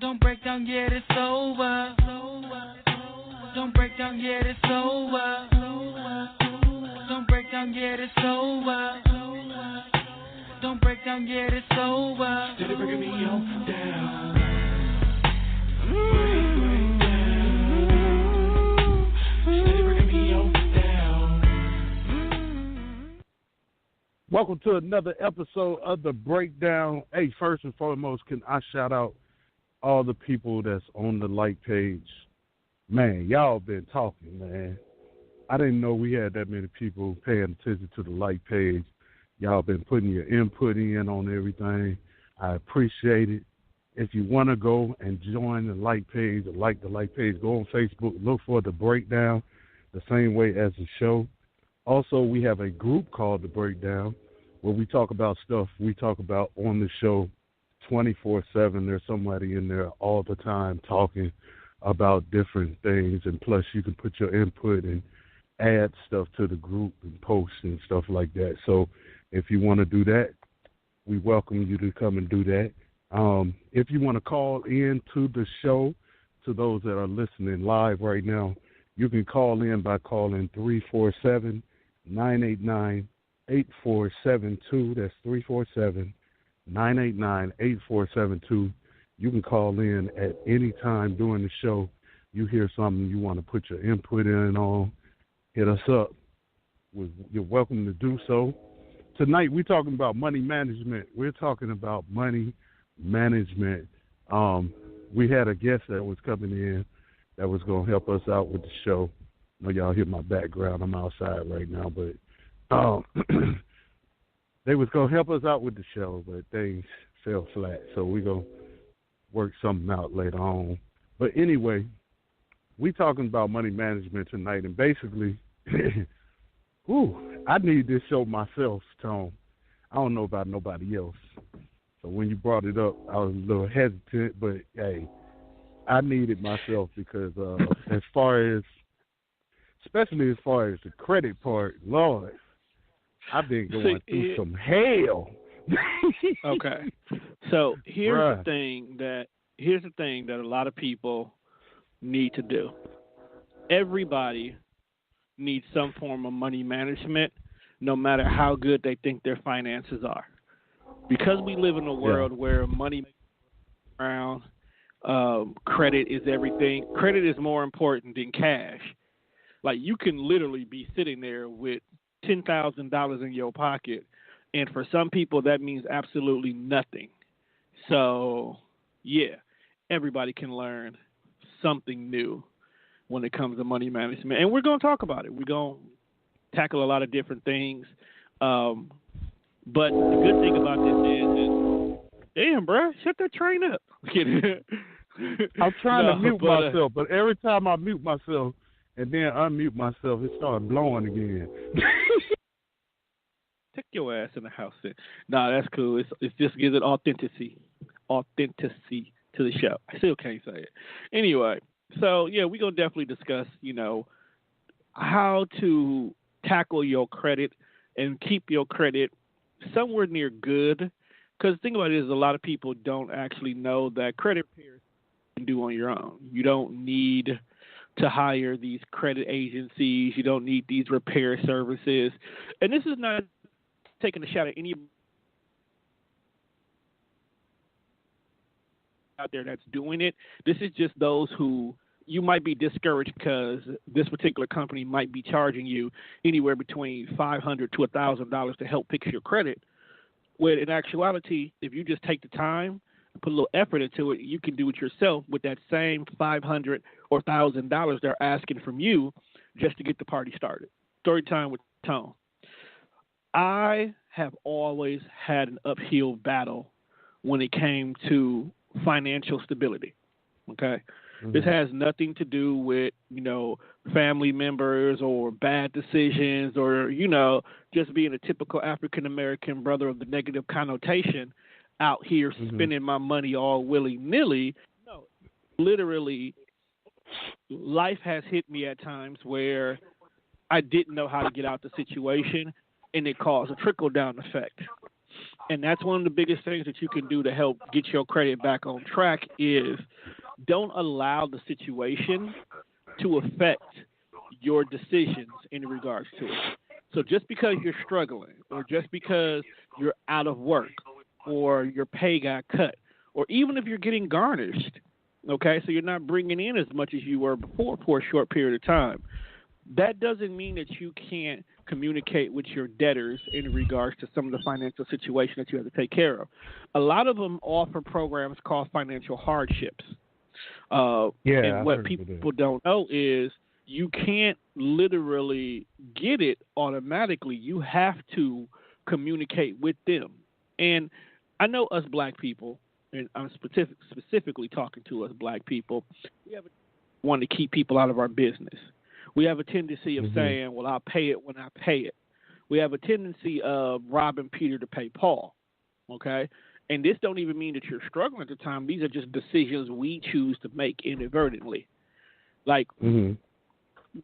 Don't break down yet, it's over. Don't break down yet, it's over. Don't break down yet, it's over. Don't break down yet, it's over. Steady breaking me on down. Break down. Steady breaking me on down. Welcome to another episode of The Breakdown. Hey, first and foremost, can I shout out all the people that's on the like page? Man, y'all been talking, man. I didn't know we had that many people paying attention to the like page. Y'all been putting your input in on everything. I appreciate it. If you want to go and join the like page or like the like page, go on Facebook, look for The Breakdown, the same way as the show. Also, we have a group called The Breakdown where we talk about stuff we talk about on the show 24/7. There's somebody in there all the time talking about different things, and plus you can put your input and add stuff to the group and post and stuff like that. So if you want to do that, we welcome you to come and do that. If you want to call in to the show, to those that are listening live right now, you can call in by calling 347-989-8472. That's 347-989-8472. You can call in at any time during the show. You hear something you want to put your input in on, hit us up. You're welcome to do so. Tonight we're talking about money management. We're talking about money management. We had a guest that was coming in that was going to help us out with the show. I know y'all hear my background. I'm outside right now, but they was going to help us out with the show, but things fell flat. So we're going to work something out later on. But anyway, we talking about money management tonight, and basically, I need this show myself, Tom. I don't know about nobody else. So when you brought it up, I was a little hesitant, but hey, I need it myself because especially as far as the credit part, Lord, I've been going through some hell. Okay. So here's the thing that a lot of people need to do. Everybody needs some form of money management, no matter how good they think their finances are. Because we live in a world where money around, credit is everything. Credit is more important than cash. Like, you can literally be sitting there with $10,000 in your pocket, and for some people that means absolutely nothing. So, yeah, everybody can learn something new when it comes to money management. And we're going to talk about it. We're going to tackle a lot of different things. But the good thing about this is damn, bro, shut that train up. I'm trying to mute myself, but every time I mute myself and then unmute myself, it starts blowing again. Take your ass in the house then. Nah, that's cool. It just gives it authenticity to the show. I still can't say it. Anyway, so yeah, we're gonna definitely discuss, how to tackle your credit and keep your credit somewhere near good. Because the thing about it is, a lot of people don't actually know that credit repairs you can do on your own. You don't need to hire these credit agencies. You don't need these repair services. And this is not taking a shot at any out there that's doing it. This is just those who you might be discouraged because this particular company might be charging you anywhere between $500 to $1,000 to help fix your credit. When in actuality, if you just take the time and put a little effort into it, you can do it yourself with that same $500 or $1,000 they're asking from you just to get the party started. Story time with Tone. I have always had an uphill battle when it came to financial stability. Okay? Mm-hmm. This has nothing to do with, family members or bad decisions or, just being a typical African-American brother of the negative connotation out here spending my money all willy-nilly. No, literally, life has hit me at times where I didn't know how to get out the situation, and it caused a trickle-down effect. And that's one of the biggest things that you can do to help get your credit back on track is don't allow the situation to affect your decisions in regards to it. So just because you're struggling or just because you're out of work or your pay got cut or even if you're getting garnished, okay, so you're not bringing in as much as you were before for a short period of time, that doesn't mean that you can't communicate with your debtors in regards to some of the financial situation that you have to take care of. A lot of them offer programs called financial hardships. And what people don't know is you can't literally get it automatically. You have to communicate with them. And I know us black people, and I'm specifically talking to us black people, we have a want to keep people out of our business. We have a tendency of saying, well, I'll pay it when I pay it. We have a tendency of robbing Peter to pay Paul, okay? And this don't even mean that you're struggling at the time. These are just decisions we choose to make inadvertently. Like when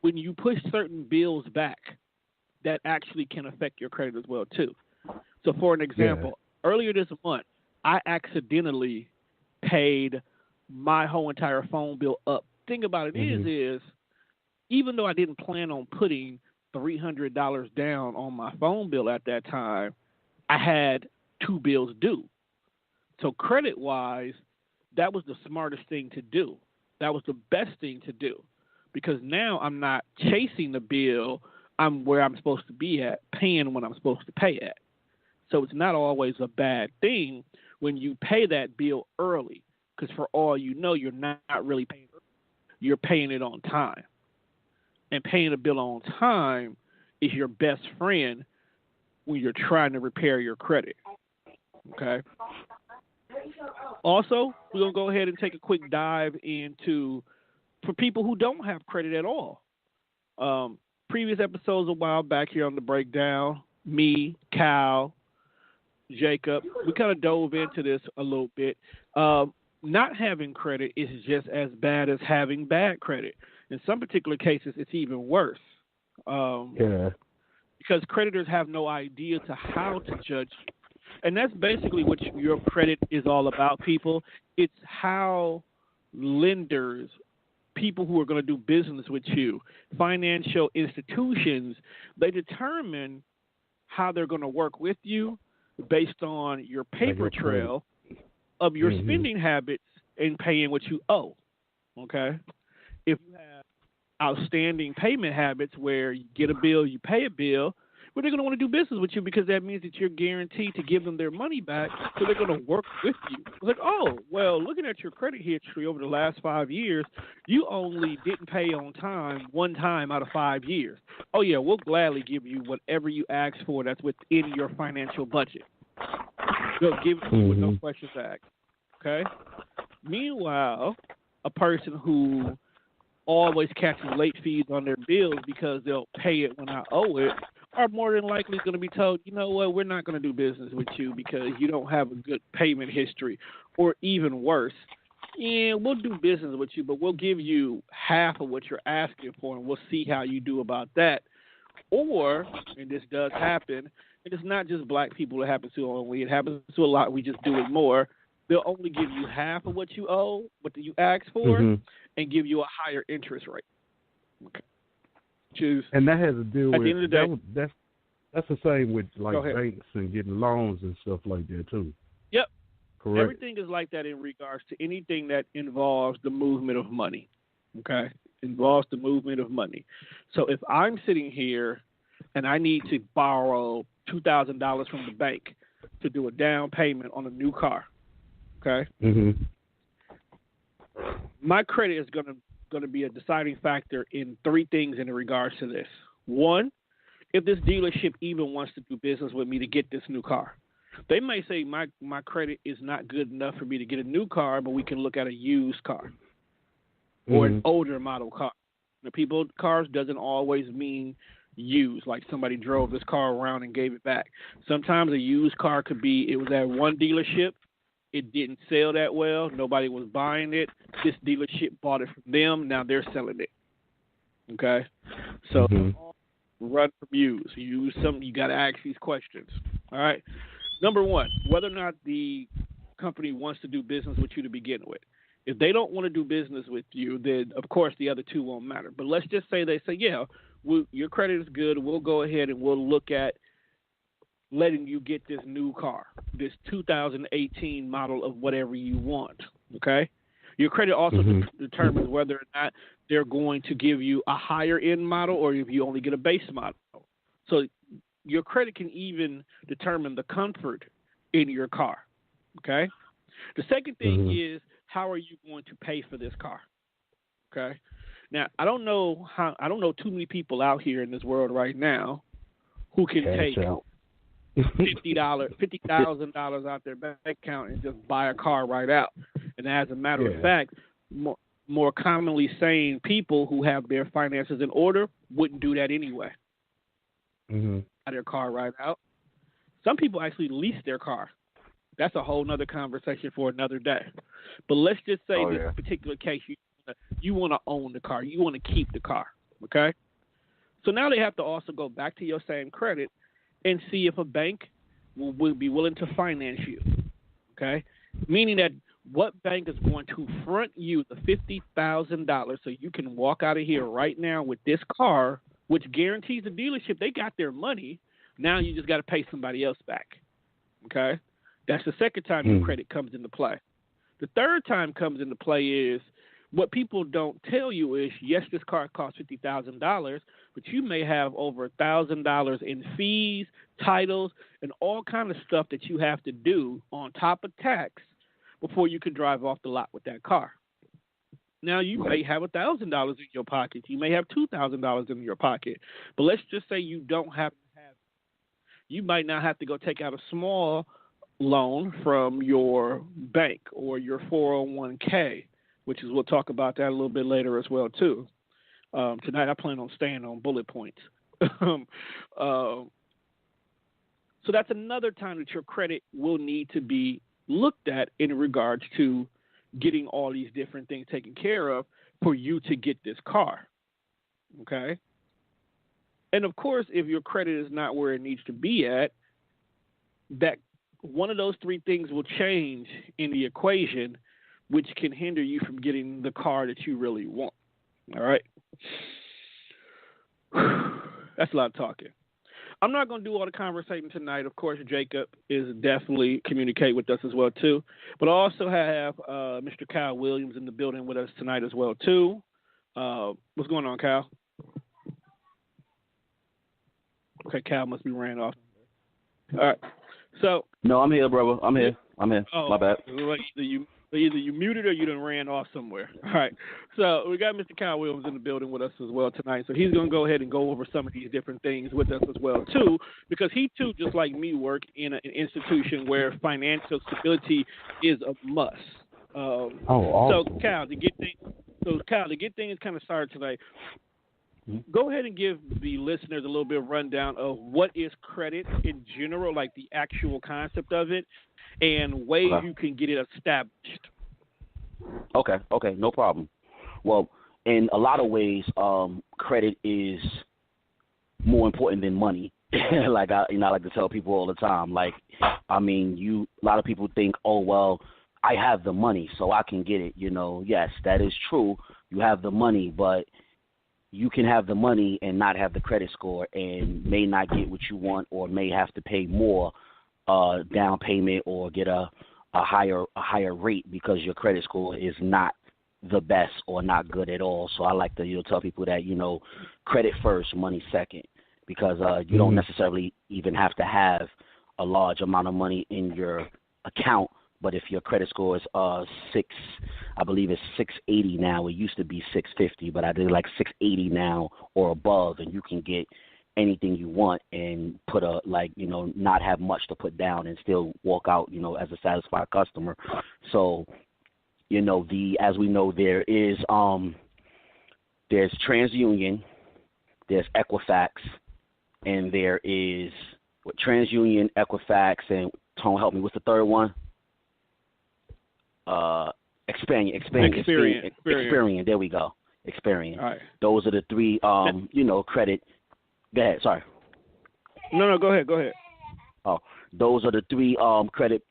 you push certain bills back, that actually can affect your credit as well, too. So, for an example, earlier this month, I accidentally paid my whole entire phone bill up. Thing about it is even though I didn't plan on putting $300 down on my phone bill at that time, I had 2 bills due. So credit-wise, that was the smartest thing to do. That was the best thing to do because now I'm not chasing the bill. I'm where I'm supposed to be at, paying when I'm supposed to pay at. So it's not always a bad thing when you pay that bill early because for all you know, you're not really paying it. You're paying it on time. And paying a bill on time is your best friend when you're trying to repair your credit. Okay? Also, we're going to go ahead and take a quick dive into, for people who don't have credit at all. Previous episodes a while back here on the breakdown, me, Cal, Jacob, we kind of dove into this a little bit. Not having credit is just as bad as having bad credit. In some particular cases, it's even worse. Because creditors have no idea to how to judge you. And that's basically what your credit is all about, people. It's how lenders, people who are going to do business with you, financial institutions, they determine how they're going to work with you based on your paper trail of your spending habits and paying what you owe. Okay? If you have outstanding payment habits where you get a bill, you pay a bill, well, they're going to want to do business with you because that means that you're guaranteed to give them their money back, so they're going to work with you. It's like, oh, well, looking at your credit history over the last 5 years, you only didn't pay on time 1 time out of 5 years. Oh, yeah, we'll gladly give you whatever you ask for that's within your financial budget. They'll give it to you with no questions asked. Okay? Meanwhile, a person who always catches late fees on their bills because they'll pay it when I owe it are more than likely going to be told, you know what, we're not going to do business with you because you don't have a good payment history, or even worse, and we'll do business with you, but we'll give you half of what you're asking for, and we'll see how you do about that. Or, and this does happen, and it's not just black people it happens to only, it happens to a lot, we just do it more. They'll only give you half of what you owe, what you asked for, and give you a higher interest rate. Okay. And that has to do at with, the end of the day, that's the same with like banks and getting loans and stuff like that too. Yep. Correct. Everything is like that in regards to anything that involves the movement of money. Okay? Involves the movement of money. So if I'm sitting here and I need to borrow $2,000 from the bank to do a down payment on a new car, okay? My credit is going to be a deciding factor in 3 things in regards to this. 1, if this dealership even wants to do business with me to get this new car. They may say my credit is not good enough for me to get a new car, but we can look at a used car or an older model car. Cars doesn't always mean used, like somebody drove this car around and gave it back. Sometimes a used car could be, it was at one dealership, it didn't sell that well, nobody was buying it, this dealership bought it from them, now they're selling it. Okay? So run from used. Use something, you got to ask these questions. All right? number one, whether or not the company wants to do business with you to begin with. If they don't want to do business with you, then of course the other two won't matter. But let's just say they say, yeah, your credit is good. We'll go ahead and we'll look at letting you get this new car, this 2018 model of whatever you want. Okay. Your credit also determines whether or not they're going to give you a higher end model or if you only get a base model. So your credit can even determine the comfort in your car. Okay. The second thing is, how are you going to pay for this car? Okay. Now, I don't know too many people out here in this world right now who can take $50,000 out their bank account and just buy a car right out. And as a matter of fact, more commonly sane people who have their finances in order wouldn't do that anyway. Buy their car right out. Some people actually lease their car. That's a whole nother conversation for another day. But let's just say this particular case, you want to own the car. You want to keep the car, okay? So now they have to also go back to your same credit and see if a bank will be willing to finance you, okay? Meaning that what bank is going to front you the $50,000 so you can walk out of here right now with this car, which guarantees the dealership they got their money. Now you just got to pay somebody else back, okay? That's the second time your credit comes into play. The third time comes into play is what people don't tell you is, yes, this car costs $50,000, but you may have over $1,000 in fees, titles, and all kind of stuff that you have to do on top of tax before you can drive off the lot with that car. Now, you may have $1,000 in your pocket. You may have $2,000 in your pocket. But let's just say you don't have to have it. You might not have to go take out a small loan from your bank or your 401k, which is, we'll talk about that a little bit later as well, too. Tonight I plan on staying on bullet points. So that's another time that your credit will need to be looked at in regards to getting all these different things taken care of for you to get this car. Okay? And, of course, if your credit is not where it needs to be at, that one of those three things will change in the equation, which can hinder you from getting the car that you really want. All right? That's a lot of talking. I'm not going to do all the conversation tonight. Of course, Jacob is definitely communicate with us as well, too. But I also have Mr. Kyle Williams in the building with us tonight as well, too. What's going on, Kyle? Okay, Kyle must be ran off. All right. So no, I'm here, brother. I'm here. Oh, my bad. Either you muted or you done ran off somewhere. All right. So we got Mr. Kyle Williams in the building with us as well tonight. So he's going to go ahead and go over some of these different things with us as well, too, because he, too, just like me, work in an institution where financial stability is a must. Awesome. So, Kyle, to get things kind of started tonight, go ahead and give the listeners a little bit of rundown of what is credit in general, like the actual concept of it, and ways you can get it established. Okay, no problem. Well, in a lot of ways, credit is more important than money. Like I like to tell people all the time. Like, I mean, a lot of people think, oh well, I have the money, so I can get it. Yes, that is true. You have the money, but you can have the money and not have the credit score and may not get what you want or may have to pay more down payment or get a higher rate because your credit score is not the best or not good at all. So I like to tell people that, credit first, money second, because you don't necessarily even have to have a large amount of money in your account. But if your credit score is I believe it's 680 now. It used to be 650, but I did like 680 now or above, and you can get anything you want and put not have much to put down and still walk out, as a satisfied customer. So, as we know, there is there's TransUnion, there's Equifax, and there is TransUnion, Equifax, and Tone, help me. What's the third one? Experian. There we go. Experian. All right. Those are the three. Credit. Go ahead. Sorry. No. Go ahead. Oh, those are the three credit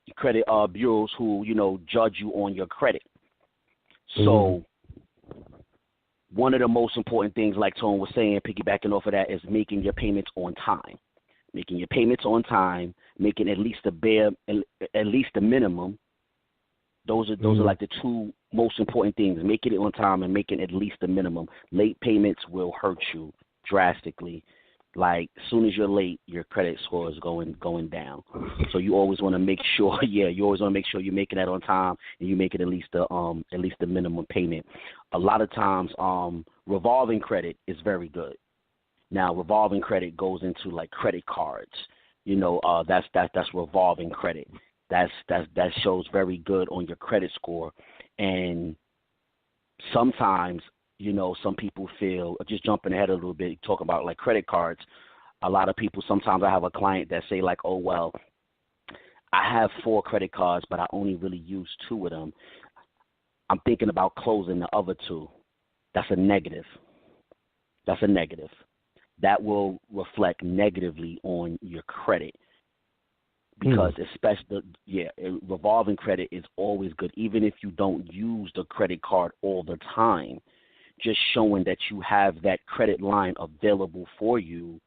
bureaus who, judge you on your credit. So one of the most important things, like Tone was saying, piggybacking off of that, is making your payments on time. Making your payments on time, making at least the minimum. Those are like the two most important things: making it on time and making at least the minimum. Late payments will hurt you drastically. Like, as soon as you're late, your credit score is going down. So you always want to make sure, you're making that on time and you make it at least the minimum payment. A lot of times, revolving credit is very good. Now, revolving credit goes into like credit cards. That's revolving credit. That shows very good on your credit score. And sometimes, some people feel, just jumping ahead a little bit, talking about like credit cards. A lot of people, sometimes I have a client that say like, oh, well, I have 4 credit cards, but I only really use 2 of them. I'm thinking about closing the other 2. That's a negative. That will reflect negatively on your credit. Because revolving credit is always good, even if you don't use the credit card all the time. Just showing that you have that credit line available for you,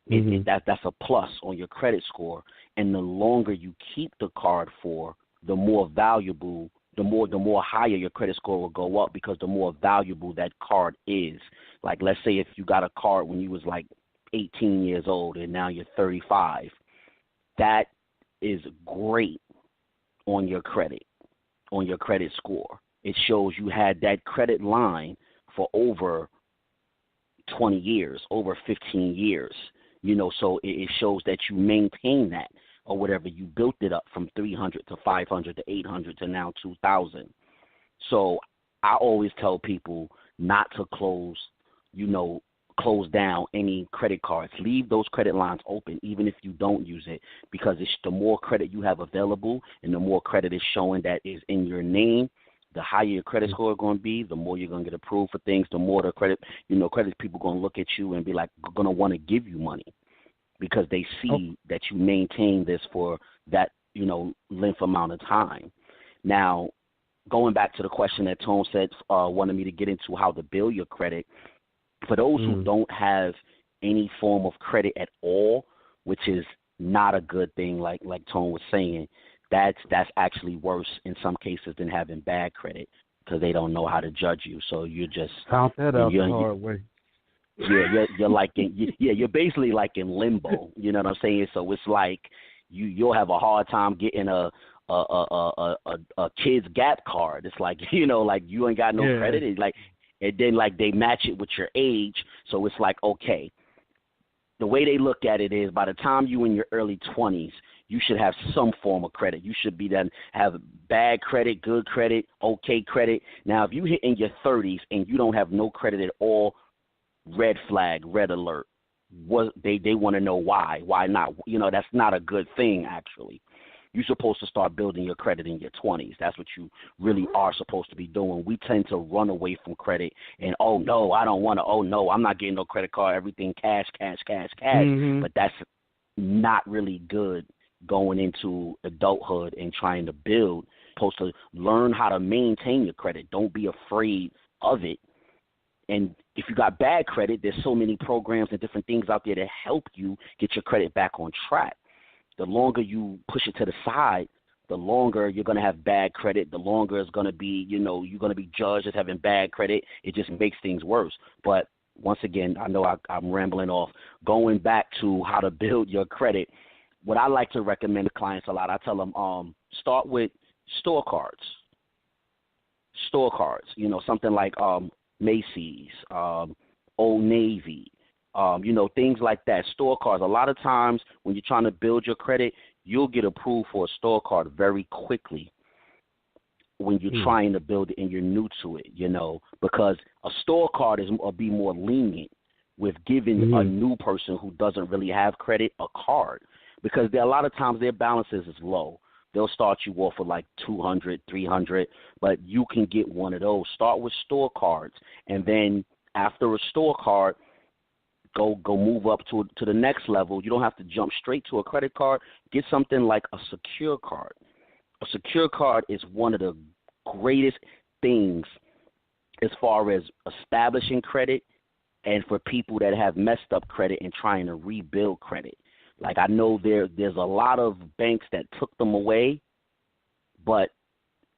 that's a plus on your credit score. And the longer you keep the card for, the more valuable, the more higher your credit score will go up, because the more valuable that card is. Like, let's say if you got a card when you was like 18 years old and now you're 35, that is great on your credit score. It shows you had that credit line for over 20 years, over 15 years, so it shows that you maintain that, or whatever. You built it up from 300 to 500 to 800 to now 2,000. So I always tell people not to close down any credit cards. Leave those credit lines open, even if you don't use it, because it's the more credit you have available and the more credit is showing that is in your name, the higher your credit score is going to be, the more you're going to get approved for things, the more the credit people going to look at you and be like, going to want to give you money, because they see that you maintain this for that, length amount of time. Now, going back to the question that Tone said, wanted me to get into how to build your credit. For those who don't have any form of credit at all, which is not a good thing, like Tone was saying, that's actually worse in some cases than having bad credit, because they don't know how to judge you. So you're just count that out the hard way. Yeah, you're like you're basically like in limbo. You know what I'm saying? So it's like you'll have a hard time getting a kid's Gap card. It's like like you ain't got no credit. It's like, and then like they match it with your age. So it's like, okay, the way they look at it is by the time you in your early 20s, you should have some form of credit. You should be done, have bad credit, good credit, okay credit. Now, if you hit in your 30s and you don't have no credit at all, red flag, red alert. They want to know why. Why not? That's not a good thing, actually. You're supposed to start building your credit in your 20s. That's what you really are supposed to be doing. We tend to run away from credit and, oh, no, I don't want to. Oh, no, I'm not getting no credit card. Everything cash. But that's not really good going into adulthood and trying to build. You're supposed to learn how to maintain your credit. Don't be afraid of it. And if you got bad credit, there's so many programs and different things out there that help you get your credit back on track. The longer you push it to the side, the longer you're going to have bad credit, the longer it's going to be, you're going to be judged as having bad credit. It just makes things worse. But once again, I know I'm rambling off. Going back to how to build your credit, what I like to recommend to clients a lot, I tell them start with store cards. Store cards, something like Macy's, Old Navy, things like that. Store cards. A lot of times when you're trying to build your credit, you'll get approved for a store card very quickly when you're trying to build it and you're new to it, because a store card will be more lenient with giving a new person who doesn't really have credit a card, because a lot of times their balances is low. They'll start you off with like $200, $300, but you can get one of those. Start with store cards, and then after a store card, go move up to the next level. You don't have to jump straight to a credit card. Get something like a secure card. A secure card is one of the greatest things as far as establishing credit and for people that have messed up credit and trying to rebuild credit. Like, I know there's a lot of banks that took them away, but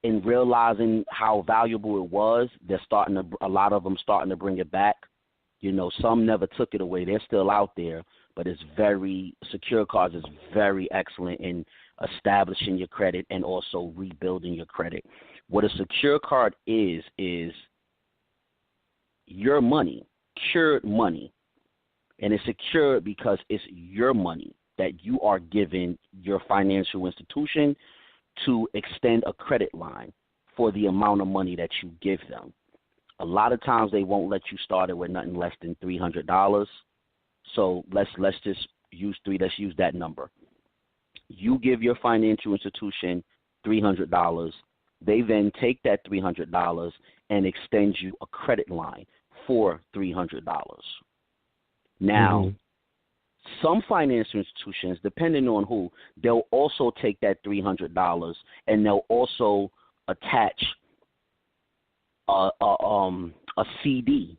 in realizing how valuable it was, a lot of them starting to bring it back. You know, some never took it away. They're still out there, but secure cards is very excellent in establishing your credit and also rebuilding your credit. What a secure card is your money, secured money. And it's secured because it's your money that you are giving your financial institution to extend a credit line for the amount of money that you give them. A lot of times they won't let you start it with nothing less than $300. So let's just use let's use that number. You give your financial institution $300. They then take that $300 and extend you a credit line for $300. Now, some financial institutions, depending on who, they'll also take that $300 and they'll also attach a CD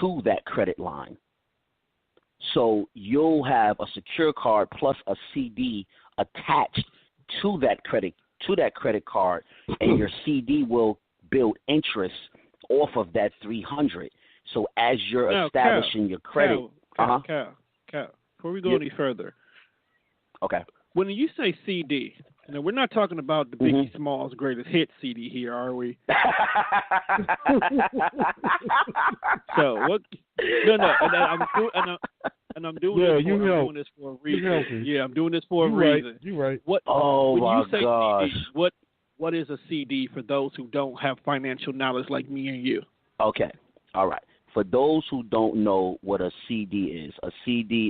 to that credit line. So you'll have a secure card plus a CD attached to that credit card, and your CD will build interest off of that $300. So as you're establishing your credit, Cal, before we go any further, okay. When you say CD, now we're not talking about the Biggie Smalls Greatest Hits CD here, are we? So what? No, and I'm doing this for a reason. Yeah, I'm doing this for a reason. You're right. What? Oh when my you say gosh! CD, what is a CD for those who don't have financial knowledge like me and you? Okay, all right. For those who don't know what a CD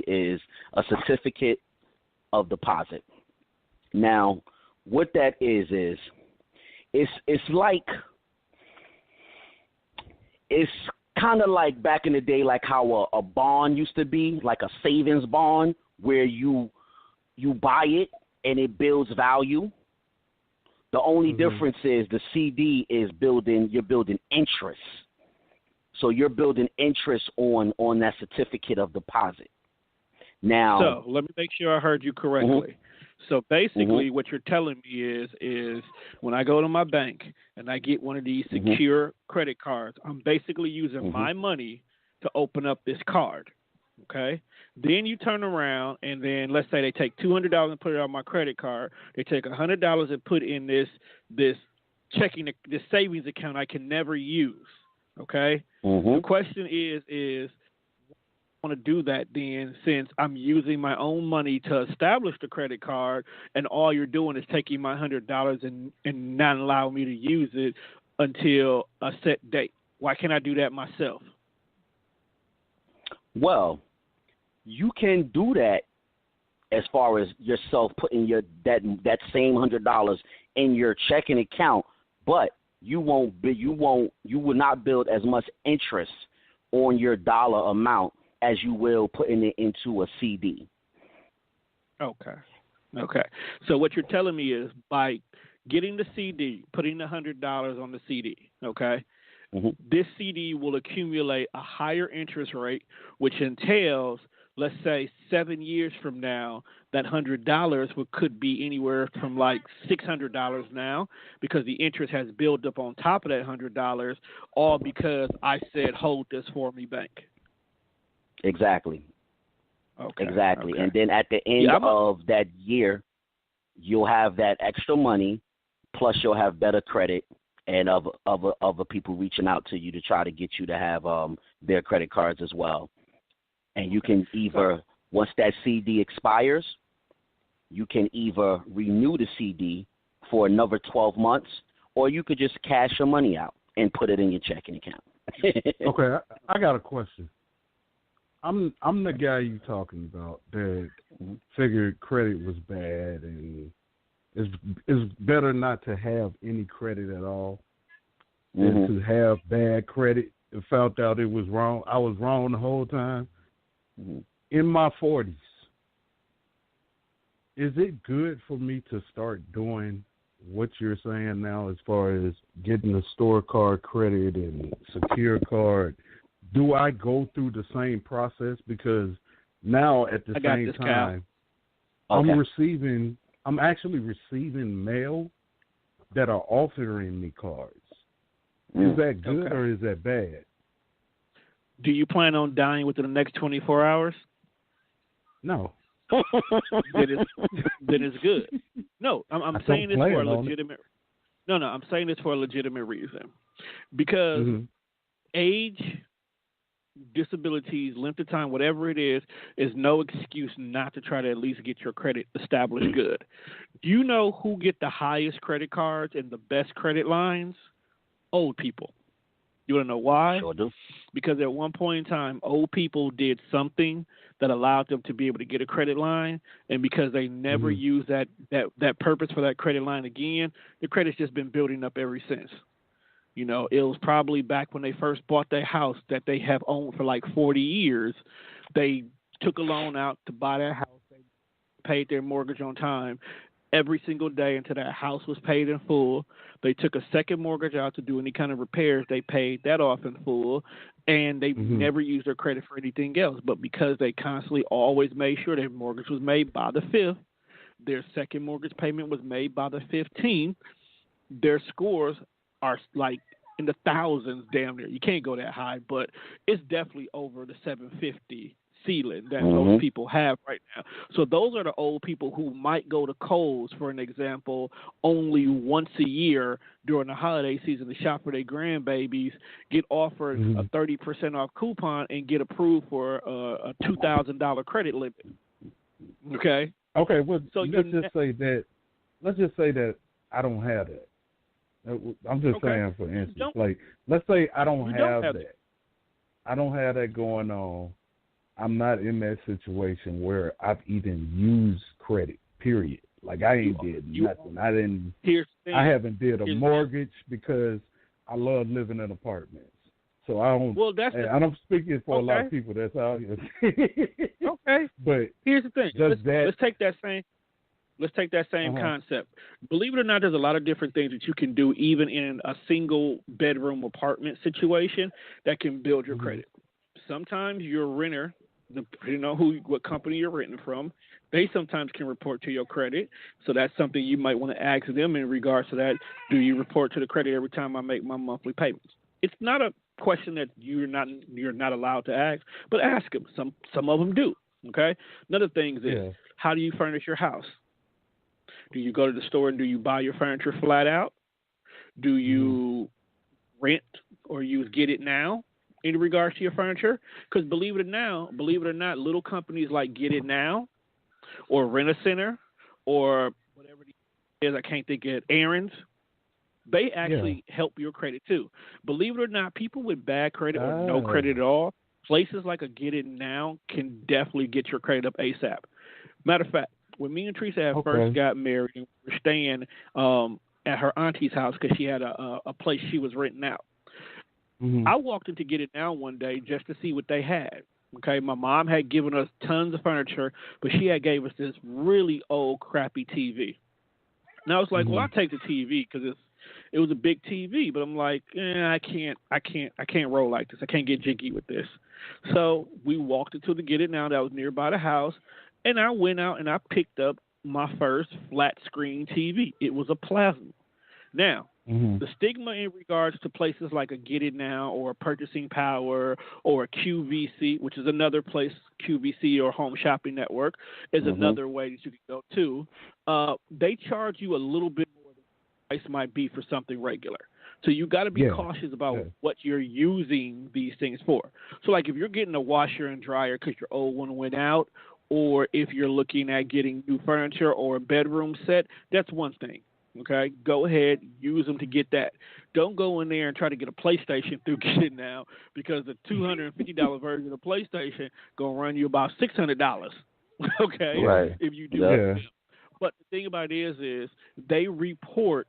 is a certificate of deposit. Now, what that is it's kind of like back in the day, like how a bond used to be, like a savings bond, where you buy it and it builds value. The only difference is the CD is you're building interest. So you're building interest on that certificate of deposit. Now, so let me make sure I heard you correctly. So basically, what you're telling me is when I go to my bank and I get one of these secure credit cards, I'm basically using my money to open up this card. Okay. Then you turn around and then let's say they take $200 and put it on my credit card. They take $100 and put in this this savings account I can never use. Okay. The question is I want to do that then, since I'm using my own money to establish the credit card, and all you're doing is taking my $100 and not allowing me to use it until a set date. Why can't I do that myself? Well, you can do that as far as yourself putting that same $100 in your checking account, but you will not build as much interest on your dollar amount as you will putting it into a CD. Okay. So what you're telling me is by getting the CD, putting the $100 on the CD, okay, this CD will accumulate a higher interest rate, which entails, let's say, 7 years from now, that $100 could be anywhere from like $600 now, because the interest has built up on top of that $100, all because I said, hold this for me, bank. Exactly. Okay. Exactly. Okay. And then at the end of that year, you'll have that extra money, plus you'll have better credit, and other people reaching out to you to try to get you to have their credit cards as well. And you can either, once that CD expires, you can either renew the CD for another 12 months, or you could just cash your money out and put it in your checking account. Okay, I got a question. I'm the guy you talking about that figured credit was bad, and it's better not to have any credit at all than to have bad credit and found out it was wrong. I was wrong the whole time, in my 40s, is it good for me to start doing what you're saying now as far as getting a store card credit and secure card? Do I go through the same process? Because now at the same time, I'm actually receiving mail that are offering me cards. Is that good or is that bad? Do you plan on dying within the next 24 hours? No. then it's good. No, I'm saying this for a legitimate. No, I'm saying this for a legitimate reason, because age, disabilities, length of time, whatever it is no excuse not to try to at least get your credit established good. Do you know who get the highest credit cards and the best credit lines? Old people. You want to know why? Sure do. Because at one point in time, old people did something that allowed them to be able to get a credit line, and because they never used that purpose for that credit line again, the credit's just been building up ever since. You know, it was probably back when they first bought their house that they have owned for like 40 years. They took a loan out to buy their house. They paid their mortgage on time every single day until that house was paid in full. They took a second mortgage out to do any kind of repairs. They paid that off in full, and they never used their credit for anything else. But because they constantly always made sure their mortgage was made by the 5th, their second mortgage payment was made by the 15th, their scores are like in the thousands damn near. You can't go that high, but it's definitely over the 750 ceiling that those people have right now. So those are the old people who might go to Kohl's, for an example, only once a year during the holiday season to shop for their grandbabies, get offered a 30% off coupon, and get approved for a $2,000 credit limit. Okay? Okay, well, so let's just say that I don't have that. I'm just saying, for instance, like, let's say I don't have that. I don't have that going on. I'm not in that situation where I've even used credit, period. Like, I ain't did nothing. I haven't did a mortgage because I love living in apartments. So I don't. Well, I'm speaking for a lot of people that's out here. Okay. But here's the thing. Let's take that same concept. Believe it or not, there's a lot of different things that you can do, even in a single bedroom apartment situation, that can build your credit. Sometimes your renter, depending on what company you're renting from, they sometimes can report to your credit. So that's something you might want to ask them in regards to that. Do you report to the credit every time I make my monthly payments? It's not a question that you're not allowed to ask, but ask them. Some of them do. Okay. Another thing is, how do you furnish your house? Do you go to the store and do you buy your furniture flat out? Do you rent or use Get It Now in regards to your furniture? Because believe it or not, little companies like Get It Now or Rent-A-Center or whatever it is, I can't think of it, Aaron's, they actually help your credit too. Believe it or not, people with bad credit or no credit at all, places like a Get It Now can definitely get your credit up ASAP. Matter of fact, when me and Teresa had first got married, and we were staying at her auntie's house because she had a place she was renting out. I walked in to Get It Now one day just to see what they had. Okay, my mom had given us tons of furniture, but she had gave us this really old, crappy TV. And I was like, well, I'll take the TV because it was a big TV, but I'm like, I can't roll like this. I can't get jiggy with this. So we walked into the Get It Now that was nearby the house, and I went out and I picked up my first flat screen TV. It was a plasma. Now, the stigma in regards to places like a Get It Now or Purchasing Power or a QVC, which is another place, QVC or Home Shopping Network, is another way that you can go to. They charge you a little bit more than the price might be for something regular. So you got to be cautious about what you're using these things for. So like if you're getting a washer and dryer because your old one went out, or if you're looking at getting new furniture or a bedroom set, that's one thing. Okay, go ahead, use them to get that. Don't go in there and try to get a PlayStation through Get It Now, because the $250 version of PlayStation gonna run you about $600. Okay, right. If you do that. But the thing about it is they report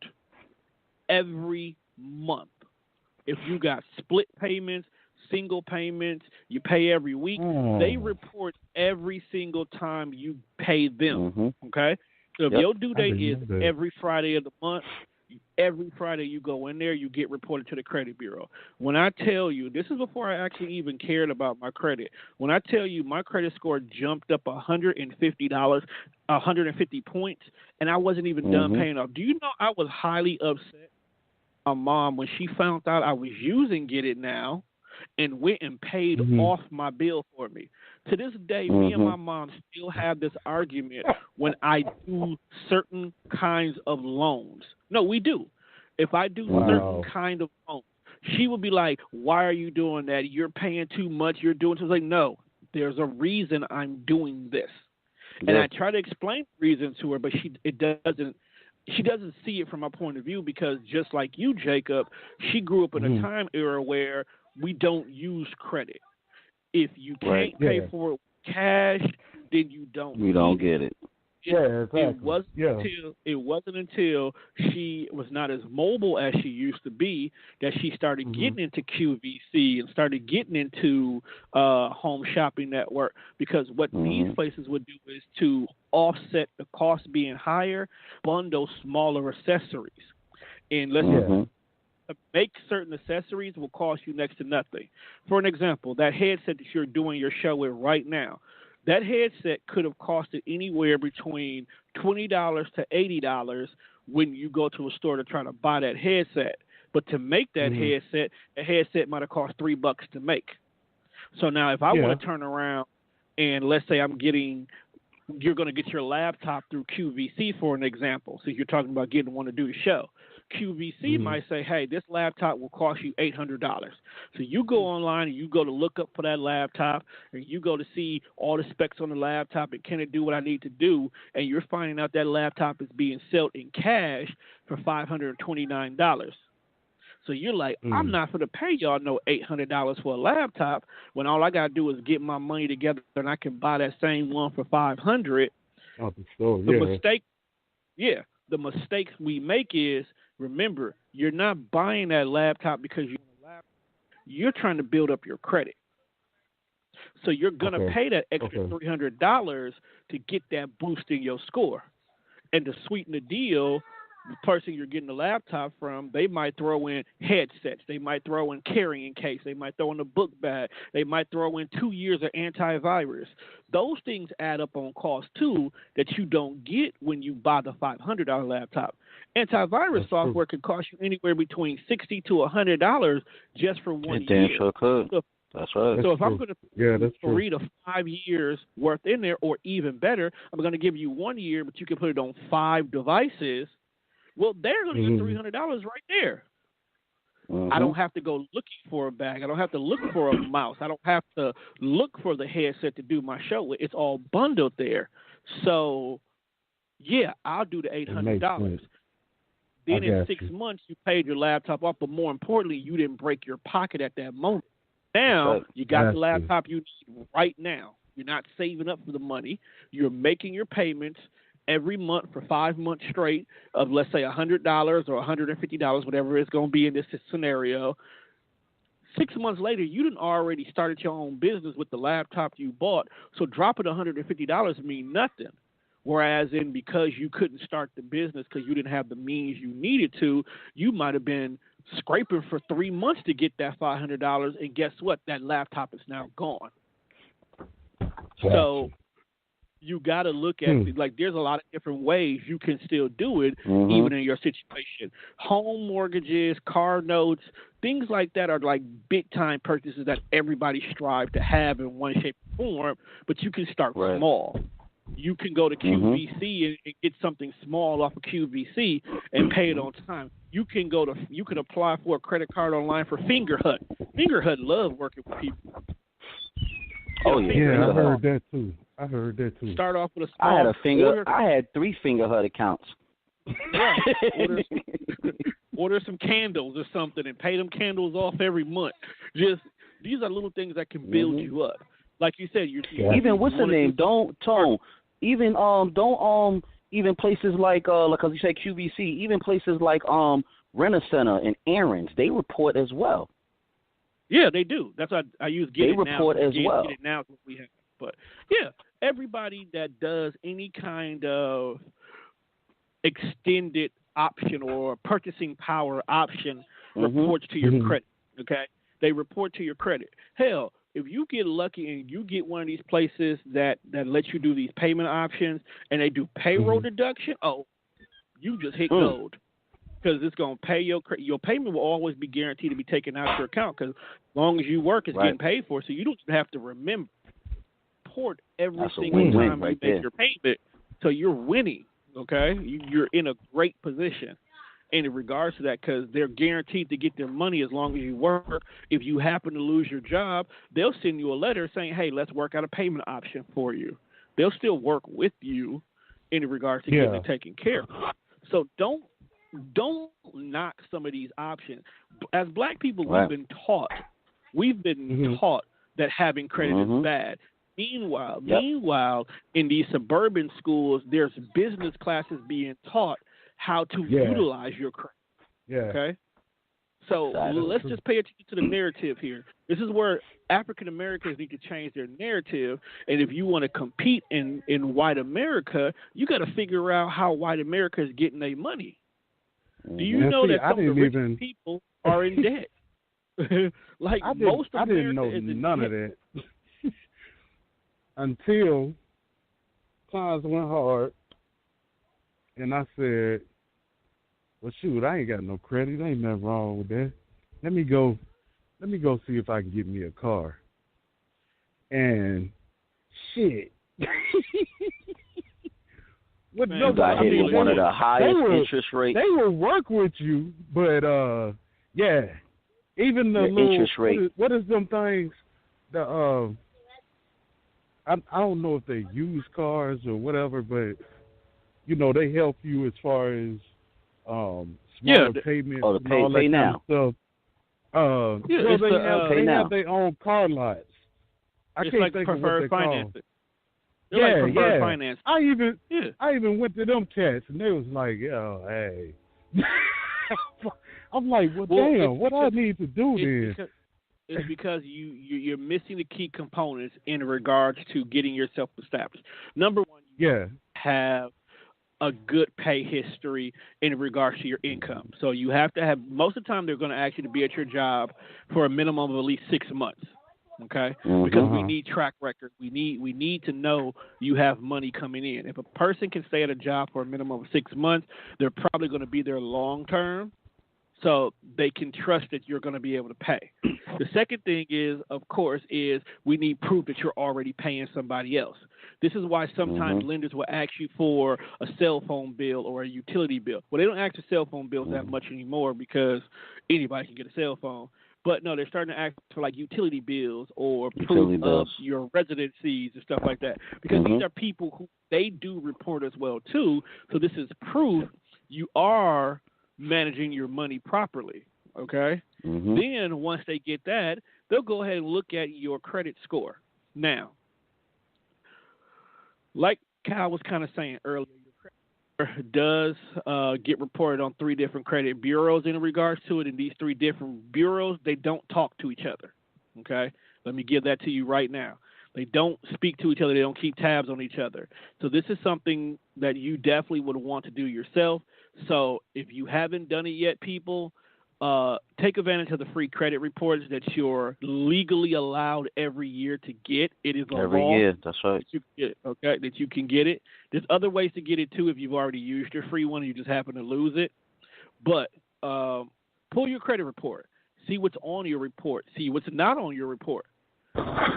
every month. If you got split payments, single payments, you pay every week. They report every single time you pay them. Okay? So if your due date is every Friday of the month, every Friday you go in there, you get reported to the credit bureau. When I tell you, this is before I actually even cared about my credit. When I tell you my credit score jumped up $150, 150 points, and I wasn't even done paying off. Do you know I was highly upset? My mom, when she found out I was using Get It Now, and went and paid off my bill for me. To this day, me and my mom still have this argument when I do certain kinds of loans. No, we do. If I do certain kind of loans, she would be like, "Why are you doing that? You're paying too much. You're doing too much." Like, no, there's a reason I'm doing this. And I try to explain the reason to her, but she doesn't see it from my point of view, because just like you, Jacob, she grew up in a time era where we don't use credit. If you can't pay for it with cash, then you don't. You don't get it. Exactly. It wasn't until she was not as mobile as she used to be that she started getting into QVC and started getting into Home Shopping Network, because what these places would do is to offset the cost being higher, bundle smaller accessories. And let's make certain accessories will cost you next to nothing. For an example, that headset that you're doing your show with right now, that headset could have costed anywhere between $20 to $80 when you go to a store to try to buy that headset. But to make that headset, a headset might have cost $3 to make. So now if I want to turn around and let's say you're going to get your laptop through QVC, for an example, since you're talking about getting one to do the show. QVC might say, hey, this laptop will cost you $800. So you go online and you go to look up for that laptop, and you go to see all the specs on the laptop and can it do what I need to do, and you're finding out that laptop is being sold in cash for $529. So you're like, I'm not going to pay y'all no $800 for a laptop when all I got to do is get my money together and I can buy that same one for $500. Out the store, the mistake we make is, remember, you're not buying that laptop because you're trying to build up your credit. So you're going to pay that extra $300 to get that boost in your score. And to sweeten the deal, the person you're getting the laptop from, they might throw in headsets. They might throw in carrying case. They might throw in a book bag. They might throw in 2 years of antivirus. Those things add up on cost, too, that you don't get when you buy the $500 laptop. Antivirus software can cost you anywhere between $60 to $100 just for 1 year. It sure could. That's right. So if I'm going to read a 5 years worth in there, or even better, I'm going to give you 1 year, but you can put it on 5 devices. Well, they're going to get $300 right there. I don't have to go looking for a bag. I don't have to look for a mouse. I don't have to look for the headset to do my show with. It's all bundled there. So, yeah, I'll do the $800. Then in 6 months, you paid your laptop off, but more importantly, you didn't break your pocket at that moment. Now, you got the laptop you need right now. You're not saving up for the money. You're making your payments every month for 5 months straight of, let's say, $100 or $150, whatever it's going to be in this scenario. 6 months later, you done already started your own business with the laptop you bought, so dropping $150 mean nothing. Whereas because you couldn't start the business because you didn't have the means you needed to, you might have been scraping for 3 months to get that $500, and guess what? That laptop is now gone. So you got to look at it. Like, there's a lot of different ways you can still do it, even in your situation. Home mortgages, car notes, things like that are like big-time purchases that everybody strives to have in one shape or form, but you can start small. You can go to QVC and get something small off of QVC and pay it on time. You can apply for a credit card online for Fingerhut. Fingerhut loves working with people. I heard that too. Start off with a small. I had 3 Fingerhut accounts. Order some candles or something and pay them candles off every month. Just these are little things that can build you up. Like you said, even what's the name? Even places like because you said QVC, even places like Rent-A-Center and Aaron's, they report as well. Yeah, they do. That's why I use Get They It Now. report as well. Get It Now is what we have. But yeah, everybody that does any kind of extended option or purchasing power option reports to your credit. Okay, they report to your credit. Hell, if you get lucky and you get one of these places that lets you do these payment options and they do payroll deduction, you just hit gold. Because it's going to pay your payment will always be guaranteed to be taken out your account because as long as you work, it's getting paid for. So you don't have to remember report every single time you make your payment. So you're winning. Okay, you're in a great position in regards to that because they're guaranteed to get their money as long as you work. If you happen to lose your job, they'll send you a letter saying, "Hey, let's work out a payment option for you." They'll still work with you in regards to getting it taken care of. So don't knock some of these options. As black people, we've been taught that having credit is bad. Meanwhile, in these suburban schools, there's business classes being taught how to utilize your credit. Okay? So let's just pay attention to the narrative here. This is where African Americans need to change their narrative. And if you want to compete in white America, you got to figure out how white America is getting their money. Do you know that some of the richest people are in debt? Most of America I didn't know none of that until times went hard, and I said, "Well, shoot, I ain't got no credit. Ain't nothing wrong with that. Let me go see if I can get me a car." And shit. You got hit with one of the highest interest rates. They will work with you, but even the little interest rate. What is them things? The I don't know if they use cars or whatever, but they help you as far as smaller payments. Oh, the pay now. Stuff. They have their own car lots. I it's can't like think preferred of what they finance. call. They're like preferred finance. I even went to them cats and they was like, "Yo, hey." I'm like, well damn, what I need to do then? It's because you're missing the key components in regards to getting yourself established. Number one, you have a good pay history in regards to your income. So you have to have, most of the time they're going to ask you to be at your job for a minimum of at least 6 months. Okay? Because we need track record. We need to know you have money coming in. If a person can stay at a job for a minimum of 6 months, they're probably going to be there long term. So they can trust that you're going to be able to pay. The second thing is, of course, is we need proof that you're already paying somebody else. This is why sometimes lenders will ask you for a cell phone bill or a utility bill. Well, they don't ask for cell phone bills that much anymore because anybody can get a cell phone. But no, they're starting to ask for like utility bills or proof of your residencies and stuff like that. Because these are people who they do report as well too. So this is proof you are managing your money properly, okay? Then once they get that, they'll go ahead and look at your credit score. Now, like Kyle was kind of saying earlier, your credit does get reported on 3 different credit bureaus in regards to it, and these 3 different bureaus, they don't talk to each other, okay? Let me give that to you right now. They don't speak to each other. They don't keep tabs on each other. So this is something that you definitely would want to do yourself. So if you haven't done it yet, people, take advantage of the free credit reports that you're legally allowed every year to get. It is a every law year. That's right. That you can get, okay, that you can get it. There's other ways to get it too if you've already used your free one and you just happen to lose it. But pull your credit report. See what's on your report. See what's not on your report.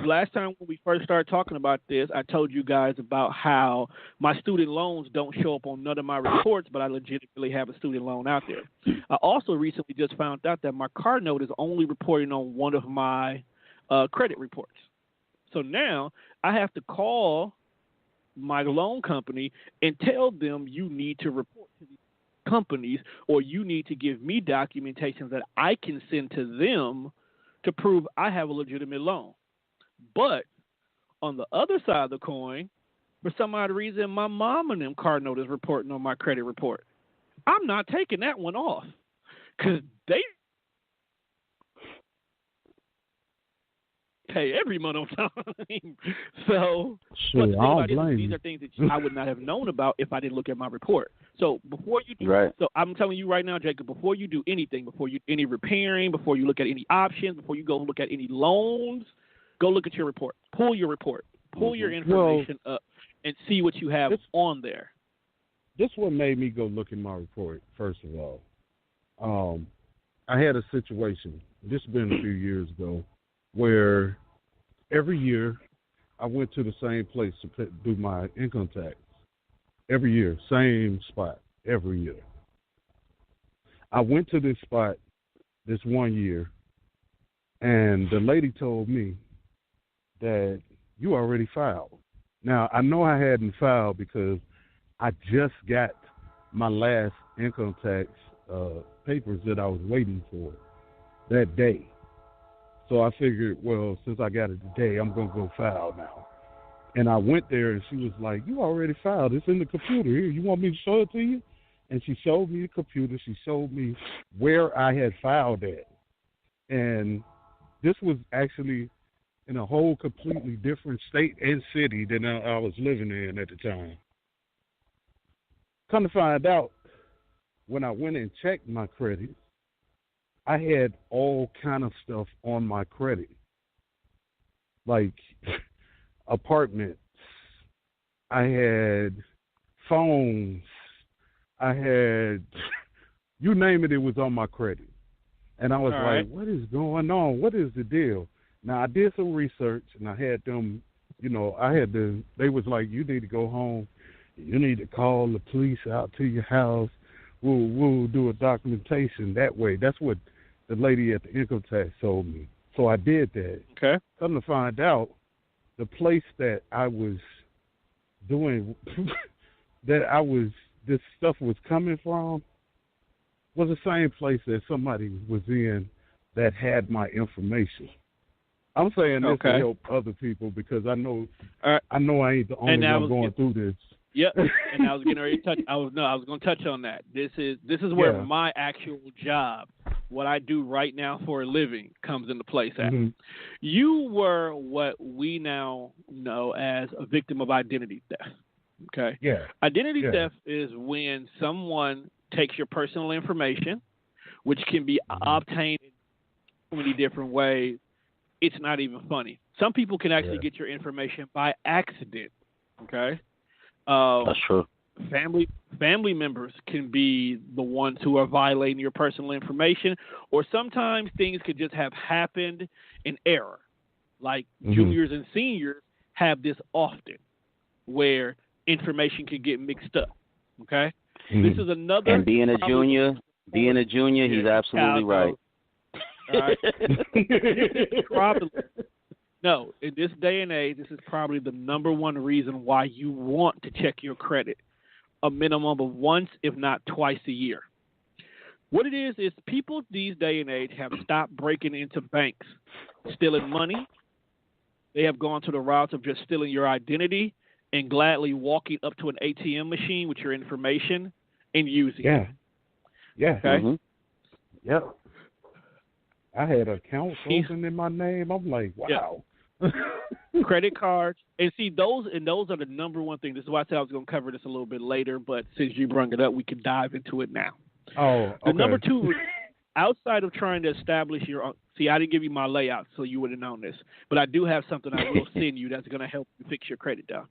Last time when we first started talking about this, I told you guys about how my student loans don't show up on none of my reports, but I legitimately have a student loan out there. I also recently just found out that my car note is only reporting on one of my credit reports. So now I have to call my loan company and tell them you need to report to these companies or you need to give me documentation that I can send to them to prove I have a legitimate loan. But on the other side of the coin, for some odd reason, my mom and them car note is reporting on my credit report. I'm not taking that one off because they pay every month on time. So, but Shit, the I thing don't about it is, blame these you. are things that I would not have known about if I didn't look at my report. So before you do, Right. so I'm telling you right now, Jacob, before you do anything, before you any repairing, before you look at any options, before you go look at any loans, go look at your report. Pull your report. Pull your information up and see what you have on there. This what made me go look at my report, first of all. I had a situation, this has been a few years ago, where every year I went to the same place to do my income tax. Every year, same spot, every year. I went to this spot this one year, and the lady told me that you already filed. Now, I know I hadn't filed because I just got my last income tax papers that I was waiting for that day. So I figured, well, since I got it today, I'm going to go file now. And I went there, and she was like, you already filed. It's in the computer. Here, you want me to show it to you? And she showed me the computer. She showed me where I had filed at. And this was actually in a whole completely different state and city than I was living in at the time. Come to find out, when I went and checked my credit, I had all kind of stuff on my credit, like apartments. I had phones. I had, you name it, it was on my credit. And I was all like, right. What is going on? What is the deal? Now, I did some research, and I had them, they was like, you need to go home. You need to call the police out to your house. We'll do a documentation that way. That's what the lady at the income tax told me. So I did that. Okay. Come to find out, the place that I was doing, this stuff was coming from, was the same place that somebody was in that had my information. I'm saying this to help other people because I know I ain't the only one going through this. Yep, and I was getting ready to touch. I was going to touch on that. This is where my actual job, what I do right now for a living, comes into place at. Mm-hmm. You were what we now know as a victim of identity theft. Okay. Yeah. Identity theft is when someone takes your personal information, which can be obtained in so many different ways. It's not even funny. Some people can actually get your information by accident. Okay. That's true. Family members can be the ones who are violating your personal information, or sometimes things could just have happened in error. Like juniors and seniors have this often, where information can get mixed up. Okay, this is another. And being a junior, he's absolutely right. All right. Probably. No, in this day and age, this is probably the number one reason why you want to check your credit a minimum of once, if not twice a year. What it is people these day and age have stopped breaking into banks, stealing money. They have gone to the route of just stealing your identity and gladly walking up to an ATM machine with your information and using it. Yeah. Okay? Mm-hmm. Yep. I had accounts open in my name. I'm like, wow. Credit cards. And see, those are the number one thing. This is why I said I was going to cover this a little bit later, but since you brought it up, we can dive into it now. Oh, okay. The number two, outside of trying to establish your own, see, I didn't give you my layout, so you would have known this, but I do have something I will send you that's going to help you fix your credit down.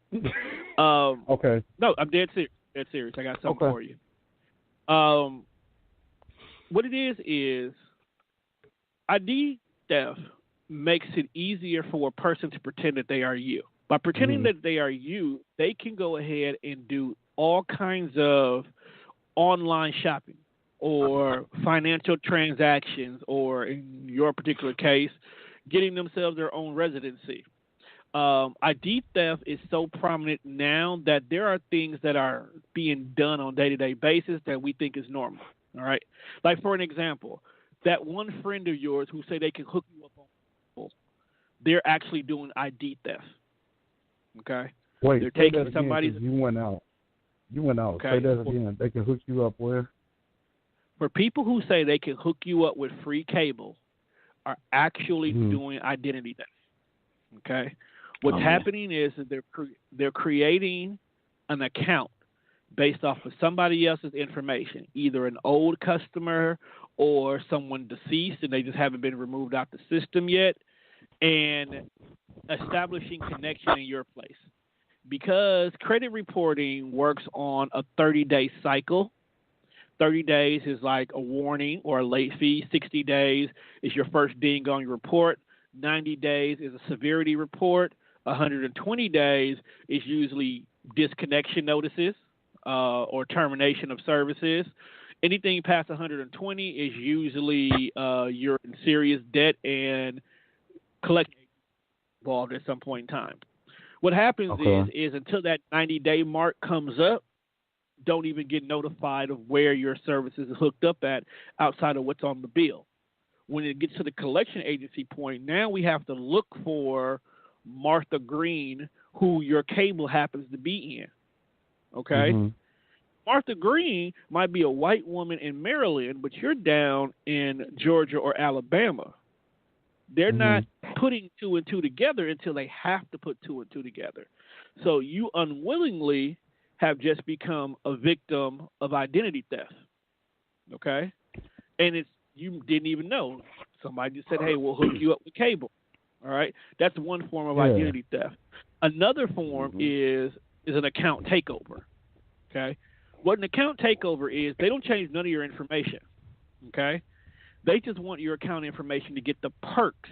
Okay. No, I'm dead serious. I got something for you. What it is ID theft makes it easier for a person to pretend that they are you. By pretending that they are you, they can go ahead and do all kinds of online shopping or financial transactions, or in your particular case, getting themselves their own residency. ID theft is so prominent now that there are things that are being done on a day-to-day basis that we think is normal. All right? Like, for an example, that one friend of yours who say they can hook you up on people, they're actually doing ID theft. Okay? Wait, they're say taking that somebody's. again, 'cause you went out. Okay. Say that again. They can hook you up where? For people who say they can hook you up with free cable, are actually doing identity theft. Okay, what's happening is that they're creating an account based off of somebody else's information, either an old customer or someone deceased, and they just haven't been removed out the system yet, and establishing connection in your place. Because credit reporting works on a 30-day cycle. 30 days is like a warning or a late fee. 60 days is your first ding on your report. 90 days is a severity report. 120 days is usually disconnection notices or termination of services. Anything past 120 is usually you're in serious debt and collecting involved at some point in time. What happens is until that 90-day mark comes up, don't even get notified of where your services is hooked up at outside of what's on the bill. When it gets to the collection agency point, now we have to look for Martha Green, who your cable happens to be in. Okay? Mm-hmm. Martha Green might be a white woman in Maryland, but you're down in Georgia or Alabama. They're not putting two and two together until they have to put two and two together. So you unwillingly have just become a victim of identity theft. Okay? And you didn't even know. Somebody just said, hey, we'll hook you up with cable. All right? That's one form of identity theft. Another form is an account takeover. Okay? What an account takeover is, they don't change none of your information. Okay? They just want your account information to get the perks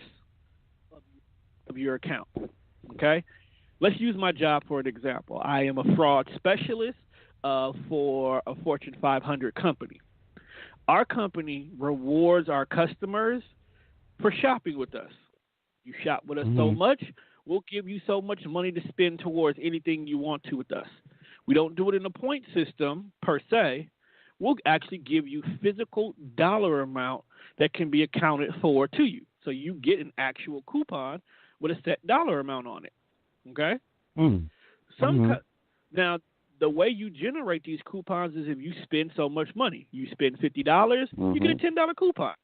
of your account. Okay? Let's use my job for an example. I am a fraud specialist for a Fortune 500 company. Our company rewards our customers for shopping with us. You shop with us so much, we'll give you so much money to spend towards anything you want to with us. We don't do it in a point system per se. We'll actually give you physical dollar amount that can be accounted for to you. So you get an actual coupon with a set dollar amount on it. Okay? Now, the way you generate these coupons is if you spend so much money. You spend $50, you get a $10 coupon.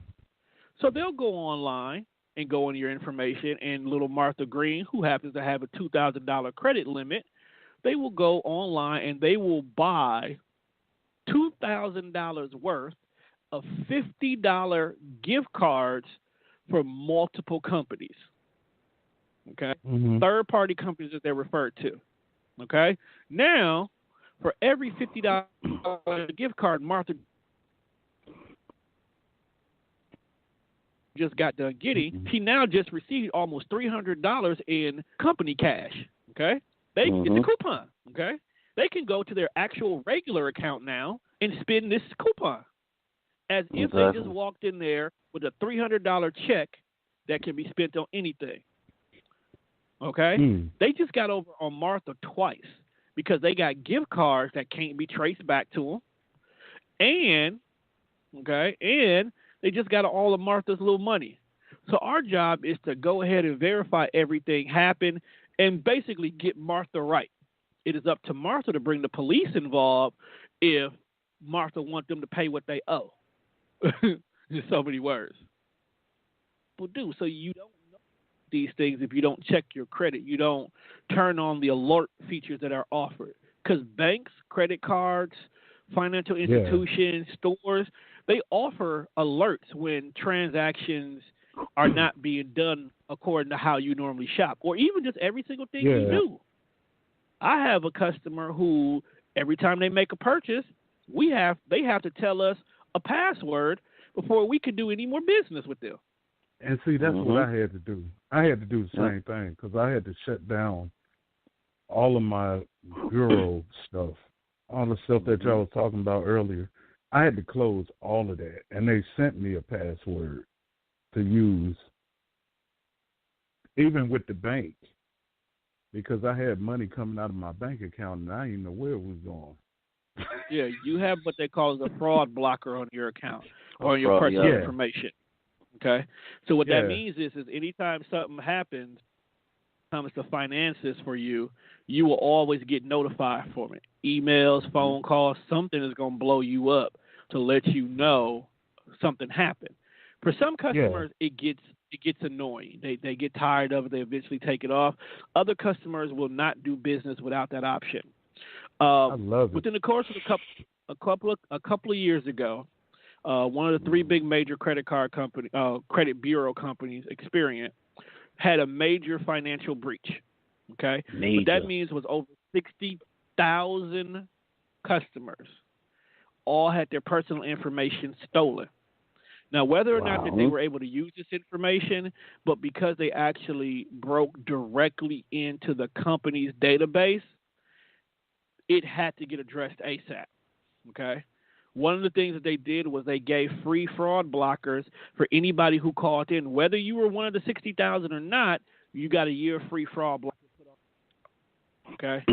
So they'll go online and go into your information, and little Martha Green, who happens to have a $2,000 credit limit, they will go online and they will buy $2,000 worth of $50 gift cards for multiple companies. Okay? Third-party companies that they're referred to. Okay? Now, for every $50 gift card Martha just got done getting, she now just received almost $300 in company cash. Okay? They can get the coupon. Okay? They can go to their actual regular account now and spend this coupon as if they just walked in there with a $300 check that can be spent on anything. Okay? They just got over on Martha twice because they got gift cards that can't be traced back to them. And they just got all of Martha's little money. So our job is to go ahead and verify everything happened and basically get Martha right. It is up to Martha to bring the police involved if Martha wants them to pay what they owe. In so many words. People do. So you don't know these things if you don't check your credit. You don't turn on the alert features that are offered. Because banks, credit cards, financial institutions, stores, they offer alerts when transactions are not being done according to how you normally shop, or even just every single thing you do. I have a customer who every time they make a purchase, they have to tell us a password before we can do any more business with them. And see, that's what I had to do. I had to do the same thing because I had to shut down all of my bureau stuff, all the stuff that y'all was talking about earlier. I had to close all of that, and they sent me a password to use, even with the bank, because I had money coming out of my bank account, and I didn't know where it was going. Yeah, you have what they call a fraud blocker on your account or on your personal information. Okay? So what that means is anytime something happens, comes to finances for you, you will always get notified from it. Emails, phone calls, something is going to blow you up to let you know something happened. For some customers, it gets it gets annoying. They get tired of it. They eventually take it off. Other customers will not do business without that option. I love it. Within the course of a couple of years ago, one of the three big major credit bureau companies, Experian, had a major financial breach. Okay, Major. what that means was over 60,000 customers all had their personal information stolen. Now, whether or not that they were able to use this information, but because they actually broke directly into the company's database, it had to get addressed ASAP. Okay? One of the things that they did was they gave free fraud blockers for anybody who called in. Whether you were one of the 60,000 or not, you got a year free fraud blocker. Okay?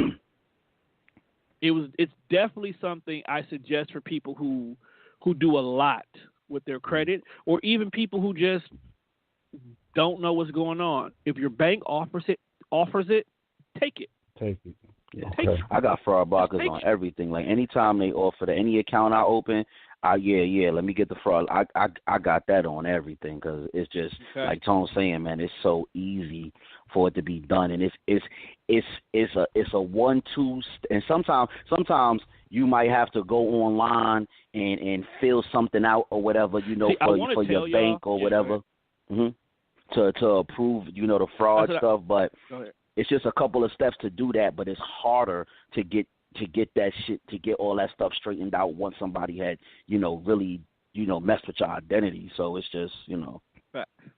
It's definitely something I suggest for people who do a lot with their credit, or even people who just don't know what's going on. If your bank offers it, take it. Take it. Yeah. Okay. I got fraud blockers on everything. Like anytime they offer any account I open, let me get the fraud. I got that on everything because it's just like Tone's saying, man. It's so easy for it to be done, and it's a 1-2, and sometimes you might have to go online and fill something out or whatever, for your bank or whatever, to approve, the fraud stuff. But it's just a couple of steps to do that, but it's harder to get that shit, to get all that stuff straightened out once somebody had, really, messed with your identity. So it's just,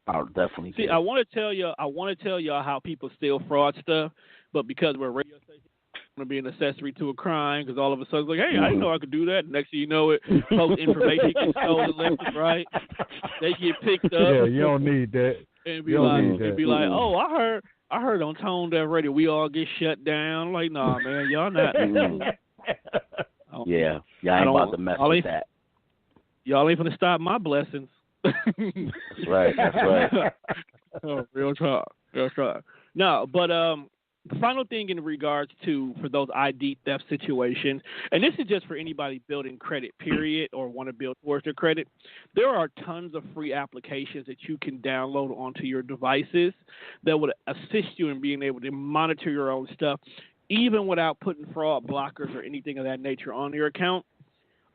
I'll definitely. See, I want to tell y'all how people steal fraud stuff, but because we're a radio station, it's going to be an accessory to a crime, because all of a sudden it's like, hey, I didn't know I could do that. Next thing you know it, folks' information gets stolen left and right. They get picked up. Yeah, you don't need that. And be like, oh, I heard on Tone Deaf Radio we all get shut down. I'm like, nah, man, y'all not. Yeah, I ain't about to mess with that. Y'all ain't gonna stop my blessings. That's right. Oh, real talk. No, but the final thing in regards to for those ID theft situations, and this is just for anybody building credit, period, or want to build towards their credit, there are tons of free applications that you can download onto your devices that would assist you in being able to monitor your own stuff, even without putting fraud blockers or anything of that nature on your account.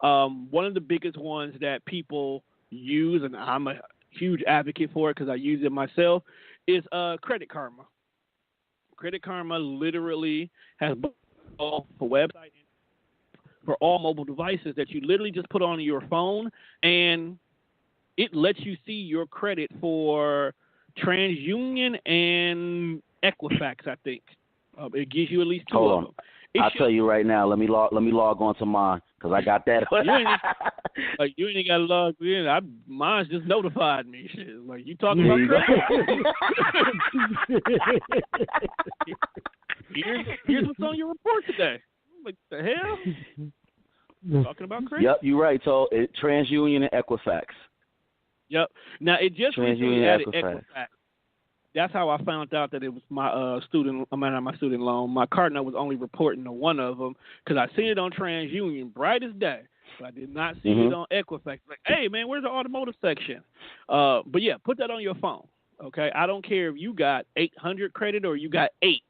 One of the biggest ones that people use, and I'm a huge advocate for it because I use it myself, is Credit Karma. Credit Karma literally has a website for all mobile devices that you literally just put on your phone, and it lets you see your credit for TransUnion and Equifax, I think. It gives you at least two of them. I'll tell you right now. Let me log on to mine because I got that. You ain't got to log in. Mine's just notified me. Shit. Like, you talking about credit? Here's what's on your report today. I'm like, the hell? Talking about credit? Yep, you're right. So TransUnion and Equifax. Yep. Now it just recently added Equifax. That's how I found out that it was my student loan. My card note was only reporting to one of them because I seen it on TransUnion, bright as day. But I did not see it on Equifax. Like, hey, man, where's the automotive section? But, yeah, put that on your phone, okay? I don't care if you got 800 credit or you got 8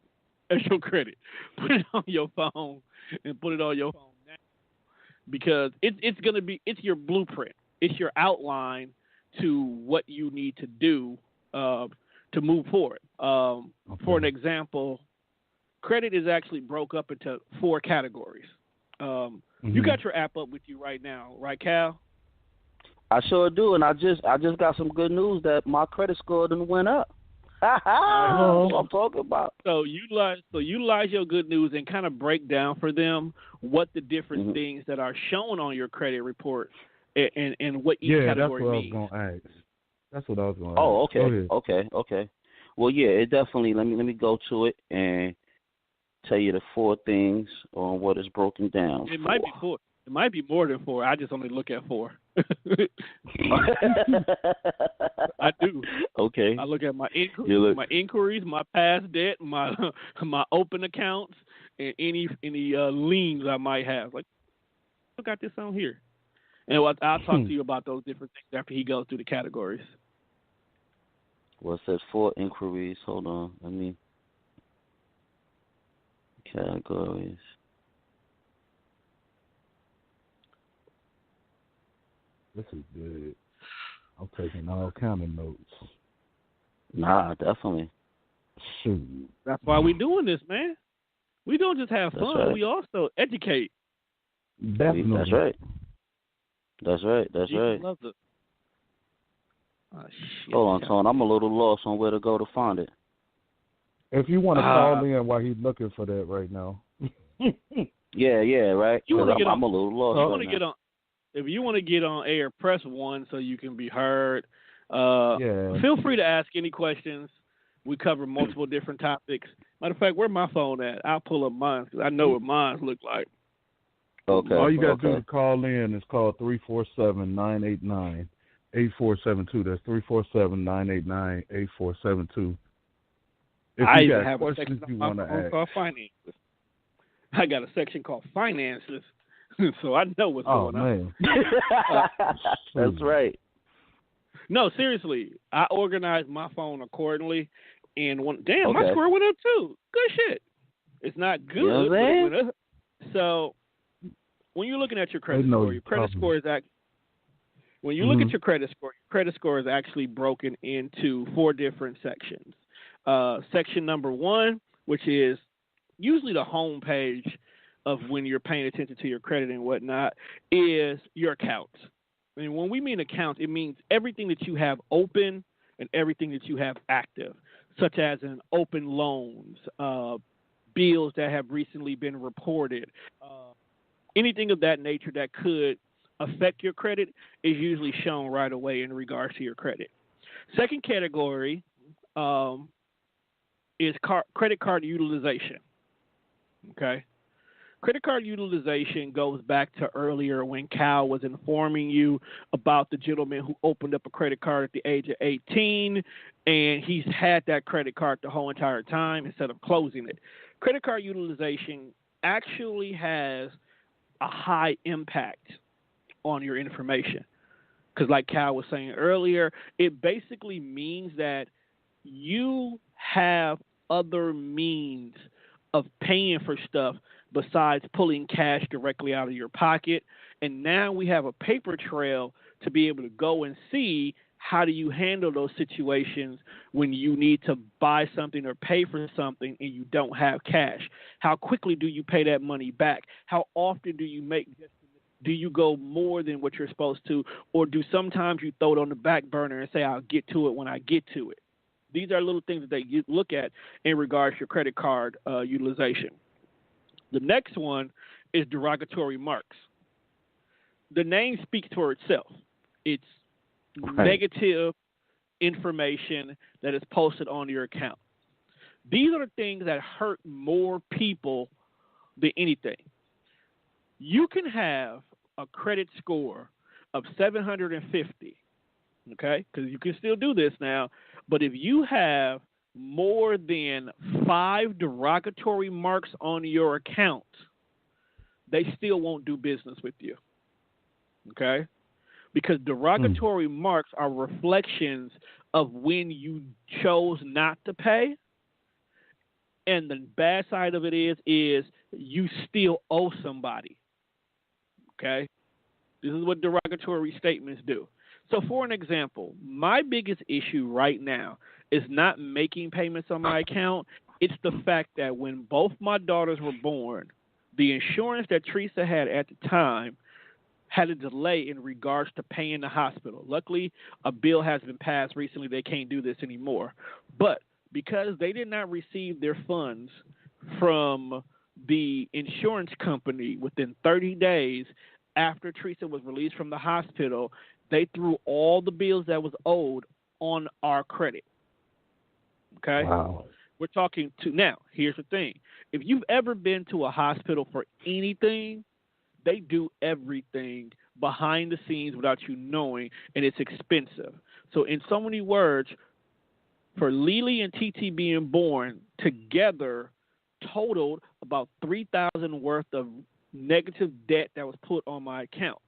as your credit. Put it on your phone and put it on your phone now because it's your blueprint. It's your outline to what you need to do to move forward. For an example, credit is actually broke up into 4 categories. You got your app up with you right now, right, Cal? I sure do, and I just got some good news that my credit score done went up. That's what I'm talking about. So utilize your good news and kind of break down for them what the different things that are shown on your credit report and what each category means. That's what I was going to ask. Okay. Well, yeah, it definitely. Let me go to it and tell you the 4 things on what is broken down. It might be 4. It might be more than 4. I just only look at 4. I do. Okay. I look at my inquiries, my past debt, my open accounts, and any liens I might have. Like, I got this on here. And I'll talk to you about those different things after he goes through the categories. Well, it says 4 inquiries. Hold on. Categories. This is good. I'm taking all kind of notes. Nah, definitely. Shoot. That's why we doing this, man. We don't just have That's fun. right. We also educate. Definitely. That's right. That's Jesus right. loves it. Oh, shit. Hold on, Tone. I'm a little lost on where to go to find it. If you want to call in while he's looking for that right now. Yeah, right. You want to get on? I'm a little lost. You want to get on? If you want to get on air, press 1 so you can be heard. Feel free to ask any questions. We cover multiple different topics. Matter of fact, where my phone at? I'll pull up mine because I know what mine look like. Okay. All you got to do to call in is call 347-989-8472. That's 347-989-8472. If I you even got have a questions section you on want my to phone ask. called finances. I got a section called finances, so I know what's going on. That's right. No, seriously, I organized my phone accordingly, and my Okay. score went up too. Good shit. It's not good, You know what I'm but it saying? went up. So when you're looking at your credit score, your credit score is when you look at your credit score is actually broken into 4 different sections. Section number 1, which is usually the home page of when you're paying attention to your credit and whatnot, is your accounts. And when we mean accounts, it means everything that you have open and everything that you have active, such as in open loans, bills that have recently been reported, anything of that nature that could affect your credit is usually shown right away in regards to your credit. Second category is credit card utilization. Okay? Credit card utilization goes back to earlier when Cal was informing you about the gentleman who opened up a credit card at the age of 18, and he's had that credit card the whole entire time instead of closing it. Credit card utilization actually has a high impact on your information. Because like Cal was saying earlier, it basically means that you have other means of paying for stuff besides pulling cash directly out of your pocket. And now we have a paper trail to be able to go and see how do you handle those situations when you need to buy something or pay for something and you don't have cash. How quickly do you pay that money back? How often do you go more than what you're supposed to, or do sometimes you throw it on the back burner and say, I'll get to it when I get to it? These are little things that they look at in regards to your credit card utilization. The next one is derogatory marks. The name speaks for itself. It's negative information that is posted on your account. These are the things that hurt more people than anything. You can have a credit score of 750, okay, because you can still do this now, but if you have more than 5 derogatory marks on your account, they still won't do business with you, okay? Because derogatory marks are reflections of when you chose not to pay, and the bad side of it is you still owe somebody, okay? This is what derogatory statements do. So for an example, my biggest issue right now is not making payments on my account. It's the fact that when both my daughters were born, the insurance that Teresa had at the time had a delay in regards to paying the hospital. Luckily, a bill has been passed recently. They can't do this anymore. But because they did not receive their funds from the insurance company within 30 days after Teresa was released from the hospital, they threw all the bills that was owed on our credit. Okay? Wow. We're talking to now. Here's the thing. If you've ever been to a hospital for anything, they do everything behind the scenes without you knowing, and it's expensive. So in so many words, for Lily and TT being born together totaled about $3,000 worth of negative debt that was put on my account.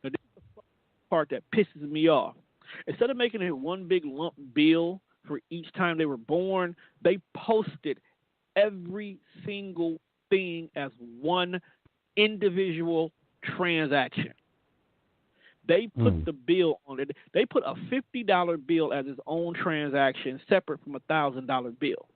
Now, this is the part that pisses me off. Instead of making it one big lump bill for each time they were born. They posted every single thing as one individual transaction. They put the bill on it. They put a $50 bill as its own transaction, separate from a $1,000 bill.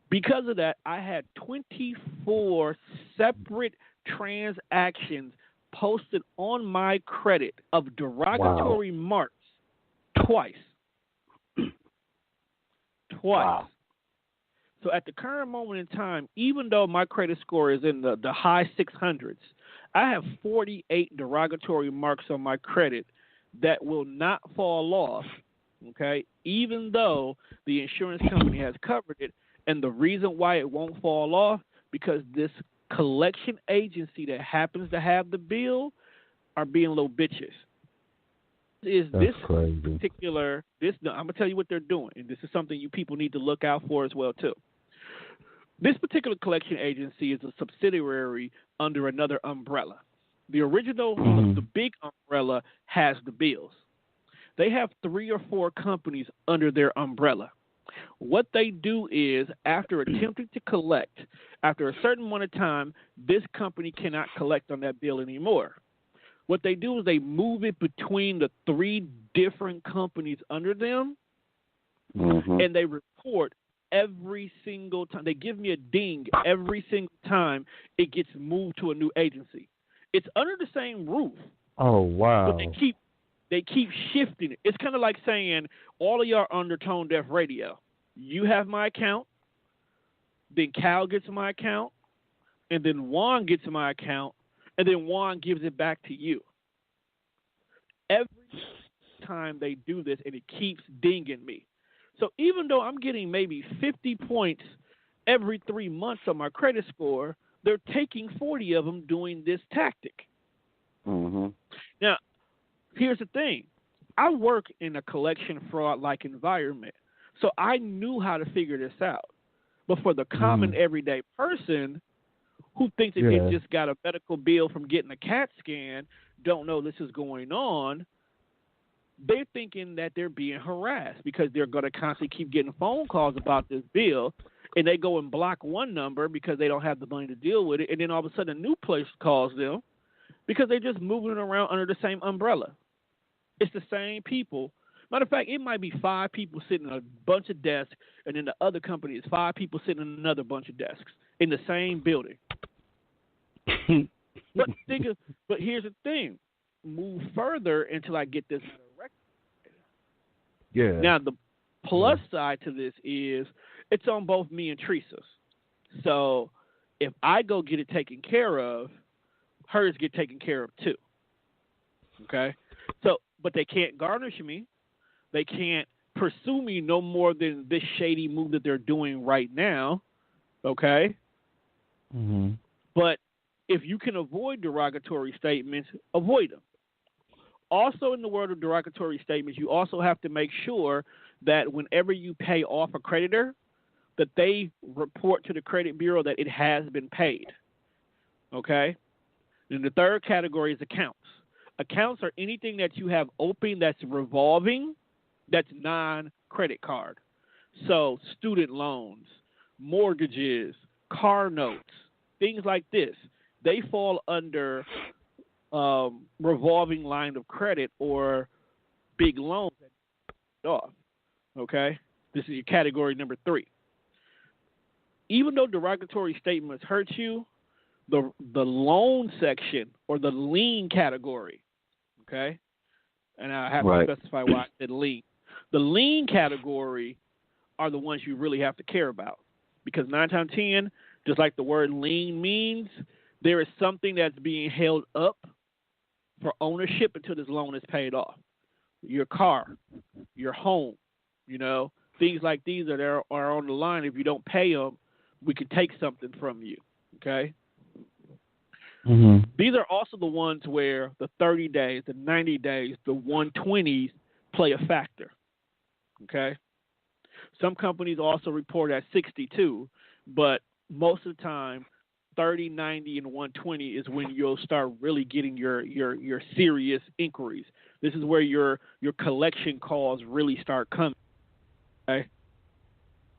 Because of that, I had 24 separate transactions posted on my credit of derogatory marks twice. Wow. So at the current moment in time, even though my credit score is in the high 600s, I have 48 derogatory marks on my credit that will not fall off, okay, even though the insurance company has covered it. And the reason why it won't fall off, because this collection agency that happens to have the bill are being little bitches. I'm going to tell you what they're doing, and this is something you people need to look out for as well, too. This particular collection agency is a subsidiary under another umbrella. The original, the big umbrella, has the bills. They have 3 or 4 companies under their umbrella. What they do is, after attempting to collect, after a certain amount of time, this company cannot collect on that bill anymore. What they do is they move it between the 3 different companies under them, and they report every single time. They give me a ding every single time it gets moved to a new agency. It's under the same roof. Oh, wow. But they keep shifting it. It's kind of like saying, all of y'all are under Tone Deaf Radio. You have my account, then Cal gets my account, and then Juan gets my account, and then Juan gives it back to you. Every time they do this, and it keeps dinging me. So even though I'm getting maybe 50 points every 3 months on my credit score, they're taking 40 of them doing this tactic. Now, here's the thing. I work in a collection fraud-like environment, so I knew how to figure this out. But for the common everyday person who thinks that they just got a medical bill from getting a CAT scan, don't know this is going on, they're thinking that they're being harassed because they're going to constantly keep getting phone calls about this bill, and they go and block one number because they don't have the money to deal with it, and then all of a sudden a new place calls them because they're just moving it around under the same umbrella. It's the same people. Matter of fact, it might be 5 people sitting in a bunch of desks, and then the other company is 5 people sitting in another bunch of desks in the same building. But here's the thing. Move further until I get this rectified. Yeah. Now, the plus side to this is it's on both me and Teresa's. So if I go get it taken care of, hers get taken care of too. Okay? So, but they can't garnish me. They can't pursue me no more than this shady move that they're doing right now. Okay? But if you can avoid derogatory statements, avoid them. Also, in the world of derogatory statements, you also have to make sure that whenever you pay off a creditor, that they report to the credit bureau that it has been paid. Okay? And the third category is accounts. Accounts are anything that you have open that's revolving, that's non-credit card. So student loans, mortgages, car notes, things like this. They fall under revolving line of credit or big loans off. Okay? This is your category number 3. Even though derogatory statements hurt you, the loan section or the lien category, okay? And I have to specify why I said lien. The lien category are the ones you really have to care about because 9 times 10, just like the word lien means, there is something that's being held up for ownership until this loan is paid off. Your car, your home, things like these that are on the line. If you don't pay them, we can take something from you, okay? These are also the ones where the 30 days, the 90 days, the 120s play a factor, okay? Some companies also report at 62, but most of the time, 30, 90, and 120 is when you'll start really getting your serious inquiries. This is where your collection calls really start coming. Okay?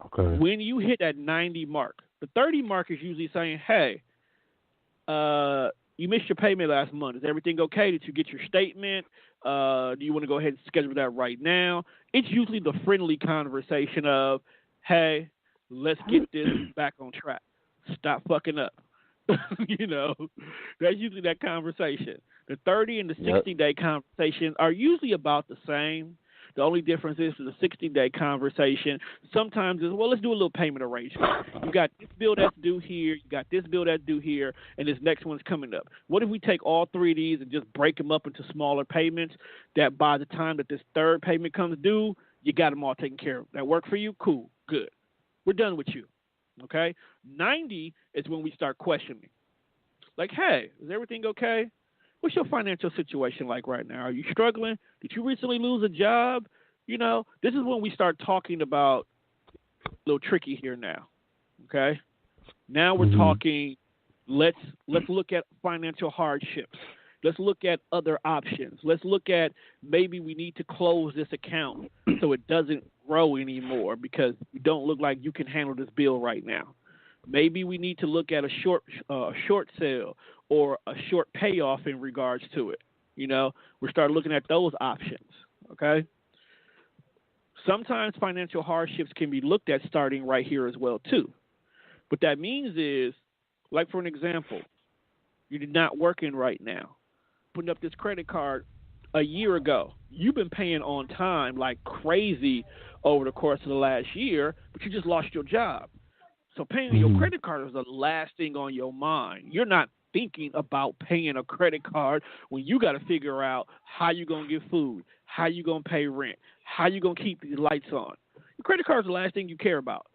Okay. When you hit that 90 mark, the 30 mark is usually saying, hey, you missed your payment last month. Is everything okay? Did you get your statement? Do you want to go ahead and schedule that right now? It's usually the friendly conversation of, hey, let's get this back on track. Stop fucking up. That's usually that conversation. The 30 and the 60-day conversation are usually about the same. The only difference is the 60-day conversation sometimes is, well, let's do a little payment arrangement. You got this bill that's due here, you got this bill that's due here, and this next one's coming up. What if we take all three of these and just break them up into smaller payments that by the time that this third payment comes due, you got them all taken care of? That work for you? Cool. Good. We're done with you. Okay? 90 is when we start questioning. Like, hey, is everything okay? What's your financial situation like right now? Are you struggling? Did you recently lose a job? This is when we start talking about a little tricky here now. Okay? Now we're talking, let's look at financial hardships. Let's look at other options. Let's look at maybe we need to close this account so it doesn't grow anymore because you don't look like you can handle this bill right now. Maybe we need to look at a short sale or a short payoff in regards to it. We start looking at those options, okay? Sometimes financial hardships can be looked at starting right here as well, too. What that means is, like for an example, you're not working right now. Putting up this credit card a year ago. You've been paying on time like crazy over the course of the last year, but you just lost your job. So paying your credit card is the last thing on your mind. You're not thinking about paying a credit card when you got to figure out how you're going to get food, how you're going to pay rent, how you're going to keep these lights on. Your credit card is the last thing you care about.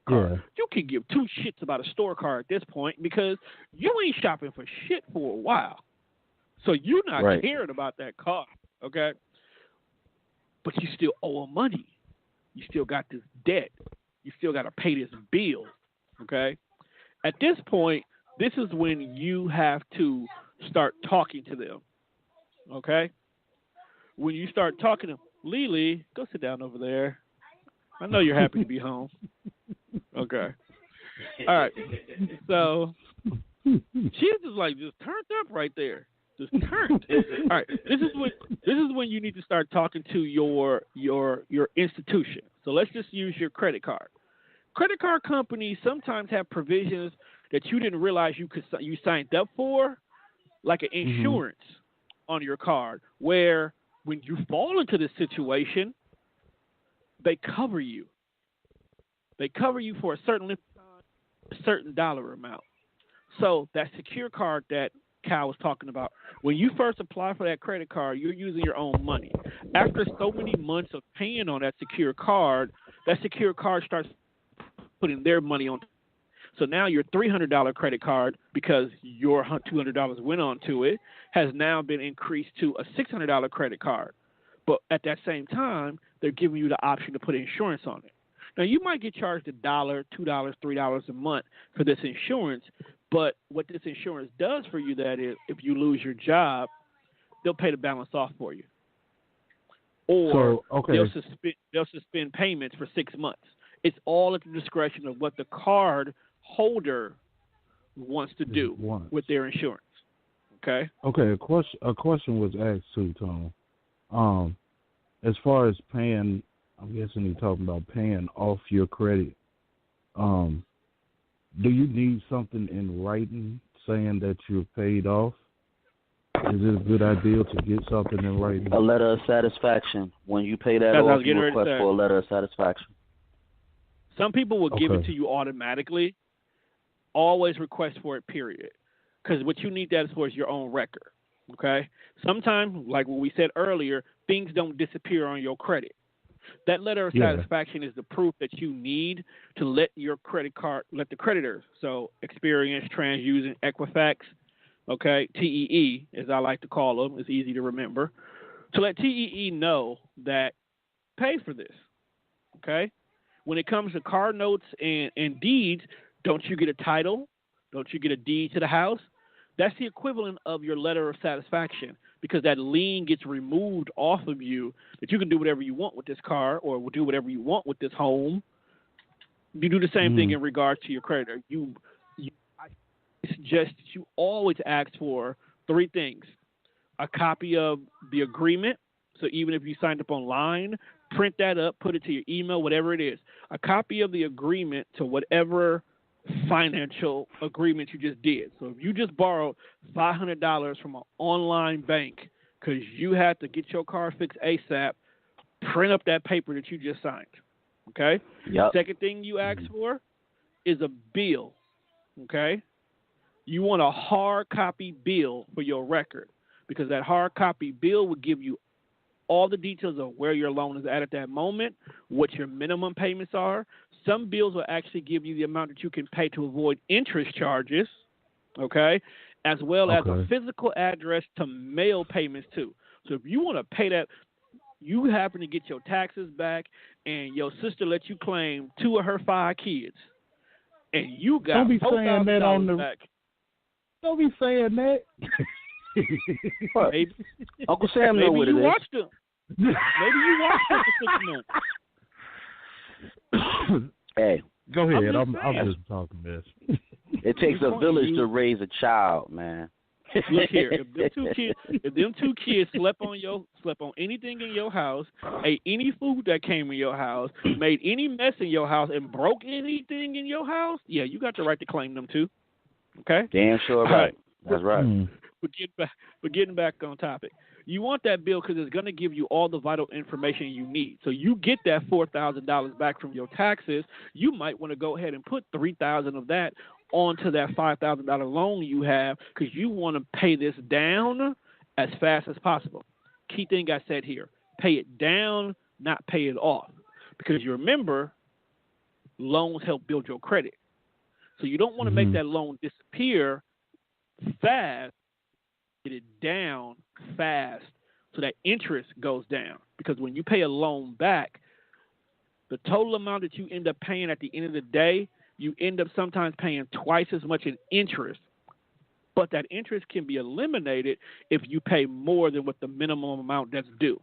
Yeah. You can give two shits about a store card at this point because you ain't shopping for shit for a while. So you're not caring about that card, okay? But you still owe them money. You still got this debt. You still got to pay this bill, okay? At this point, this is when you have to start talking to them, okay? When you start talking to them, Lily, go sit down over there. I know you're happy to be home. Okay. All right. So she's just turned up right there. Just turned. All right. This is when you need to start talking to your institution. So let's just use your credit card. Credit card companies sometimes have provisions that you didn't realize you signed up for, like an insurance on your card, where when you fall into this situation, they cover you. They cover you for a certain dollar amount. So that secure card that Cal was talking about, when you first apply for that credit card, you're using your own money. After so many months of paying on that secure card starts putting their money on. So now your $300 credit card, because your $200 went on to it, has now been increased to a $600 credit card. But at that same time, they're giving you the option to put insurance on it. Now, you might get charged $1, $2, $3 a month for this insurance, but what this insurance does for you, that is, if you lose your job, they'll pay the balance off for you. Or they'll suspend payments for 6 months. It's all at the discretion of what the card holder wants to do with their insurance. Okay? Okay, a question was asked too, Tom. As far as paying, I'm guessing you're talking about paying off your credit. Do you need something in writing saying that you're paid off? Is it a good idea to get something in writing? A letter of satisfaction. When you pay that off, you request for a letter of satisfaction. Some people will give it to you automatically. Always request for it, period. Because what you need that for is your own record. Okay? Sometimes, like what we said earlier, things don't disappear on your credit. That letter of satisfaction is the proof that you need to let your credit card, let the creditors, so Experience, TransUnion, Equifax, okay, TEE, as I like to call them, it's easy to remember, to let TEE know that pay for this, okay? When it comes to car notes and deeds, don't you get a title? Don't you get a deed to the house? That's the equivalent of your letter of satisfaction. because that lien gets removed off of you, that you can do whatever you want with this car or do whatever you want with this home. You do the same thing in regards to your creditor. I suggest that you always ask for 3 things: a copy of the agreement. So even if you signed up online, print that up, put it to your email, whatever it is. A copy of the agreement to whatever financial agreement you just did. So if you just borrowed $500 from an online bank because you had to get your car fixed ASAP, print up that paper that you just signed. Okay? Yep. Second thing you ask for is a bill. Okay? You want a hard copy bill for your record, because that hard copy bill will give you all the details of where your loan is at that moment, what your minimum payments are. Some bills will actually give you the amount that you can pay to avoid interest charges, okay, as well as a physical address to mail payments to. So if you want to pay that, you happen to get your taxes back and your sister lets you claim 2 of her 5 kids, and you got $4,000 back. Don't be saying that. Maybe. Uncle Sam know what it is. Watched them. Maybe you watched them for 6 months. Hey, go ahead. I'm just talking this. It takes a village to raise a child, man. Look here, if them two kids slept on anything in your house, ate any food that came in your house, made any mess in your house, and broke anything in your house, yeah, you got the right to claim them too. Okay? Damn sure right. That's right. But getting back on topic, you want that bill because it's going to give you all the vital information you need. So you get that $4,000 back from your taxes. You might want to go ahead and put $3,000 of that onto that $5,000 loan you have, because you want to pay this down as fast as possible. Key thing I said here: pay it down, not pay it off, because you remember, loans help build your credit. So you don't want to make that loan disappear fast. Get it down fast so that interest goes down, because when you pay a loan back, the total amount that you end up paying at the end of the day, you end up sometimes paying twice as much in interest. But that interest can be eliminated if you pay more than what the minimum amount that's due.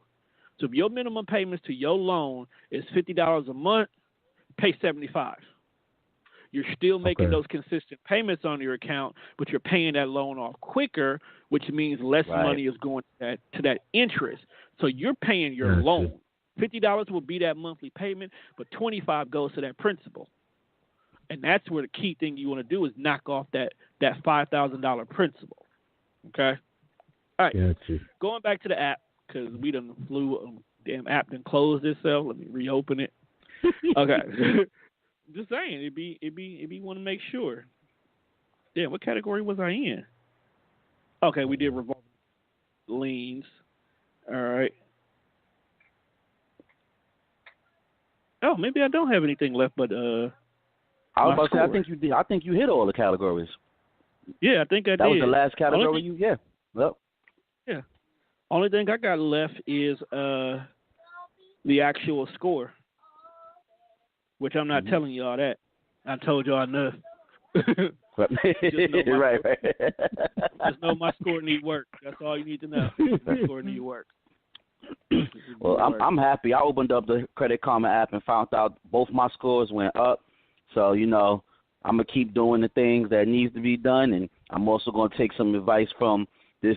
So if your minimum payments to your loan is $50 a month, pay $75. You're still making those consistent payments on your account, but you're paying that loan off quicker, which means less money is going to that interest. So you're paying your loan. $50 will be that monthly payment, but $25 goes to that principal. And that's where the key thing you want to do is knock off that $5,000 principal. Okay? All right. Gotcha. Going back to the app, because we done flew, damn app done closed itself. Let me reopen it. Okay. Just saying, it'd be want to make sure. Damn, what category was I in? Okay, we did revolving liens. All right. Oh, maybe I don't have anything left, but I was about to say, I think you did. I think you hit all the categories. Yeah, I think I did. That was the last category. Yeah. Well. Yeah. Only thing I got left is the actual score, which I'm not telling you all that. I told y'all enough. Right. Just know my score need work. That's all you need to know. My score need work. Well, I'm happy. I opened up the Credit Karma app and found out both my scores went up. So, I'm going to keep doing the things that needs to be done, and I'm also going to take some advice from this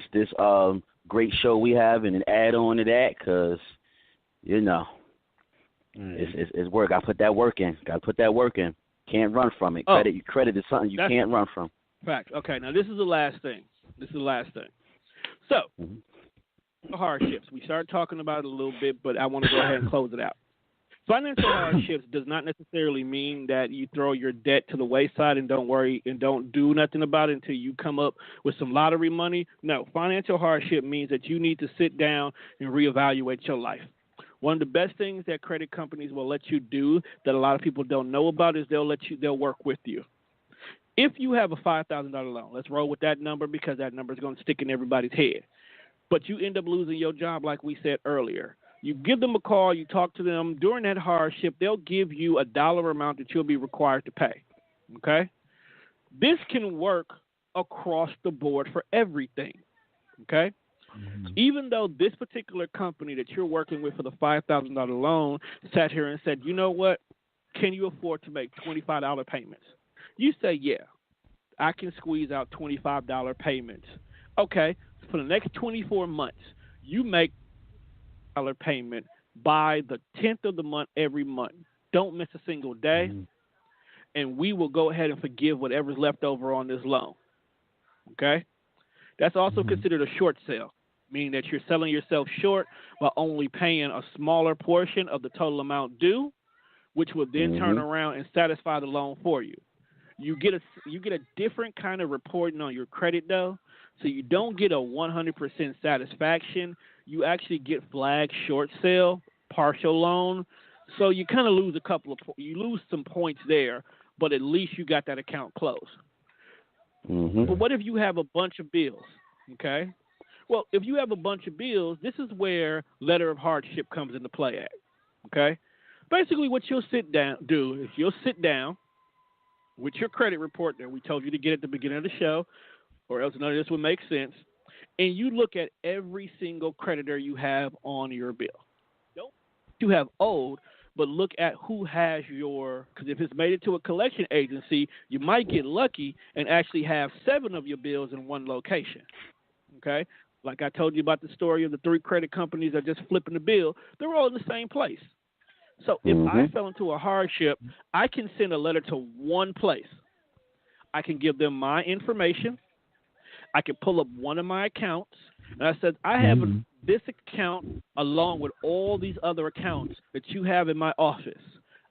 great show we have and add on to that, because, it's work. I put that work in. Got to put that work in. Can't run from it. Credit is something you can't run from. Fact. Okay, now this is the last thing. So, hardships. We started talking about it a little bit, but I want to go ahead and close it out. Financial hardships does not necessarily mean that you throw your debt to the wayside and don't worry and don't do nothing about it until you come up with some lottery money. No, financial hardship means that you need to sit down and reevaluate your life. One of the best things that credit companies will let you do that a lot of people don't know about is they'll work with you. If you have a $5,000 loan, let's roll with that number because that number is going to stick in everybody's head. But you end up losing your job like we said earlier. You give them a call, you talk to them. During that hardship, they'll give you a dollar amount that you'll be required to pay. Okay? This can work across the board for everything. Okay? Even though this particular company that you're working with for the $5,000 loan sat here and said, you know what, can you afford to make $25 payments? You say, yeah, I can squeeze out $25 payments. Okay, for the next 24 months, you make a payment by the 10th of the month every month. Don't miss a single day, and we will go ahead and forgive whatever's left over on this loan. Okay? That's also considered a short sale, meaning that you're selling yourself short by only paying a smaller portion of the total amount due, which will then turn around and satisfy the loan for you. You get a different kind of reporting on your credit, though, so you don't get a 100% satisfaction. You actually get flagged short sale, partial loan, so you kind of lose you lose some points there, but at least you got that account closed. But what if you have a bunch of bills? Okay. Well, if you have a bunch of bills, this is where letter of hardship comes into play at. Okay. Basically, what you'll sit down with your credit report that we told you to get at the beginning of the show, or else none of this would make sense, and you look at every single creditor you have on your bill. Don't you have owed, but look at who has because if it's made it to a collection agency, you might get lucky and actually have 7 of your bills in one location. Okay? Like I told you about the story of the 3 credit companies that just flipping the bill, they're all in the same place. So if I fell into a hardship, I can send a letter to one place. I can give them my information. I can pull up one of my accounts, and I said, I have this account along with all these other accounts that you have in my office.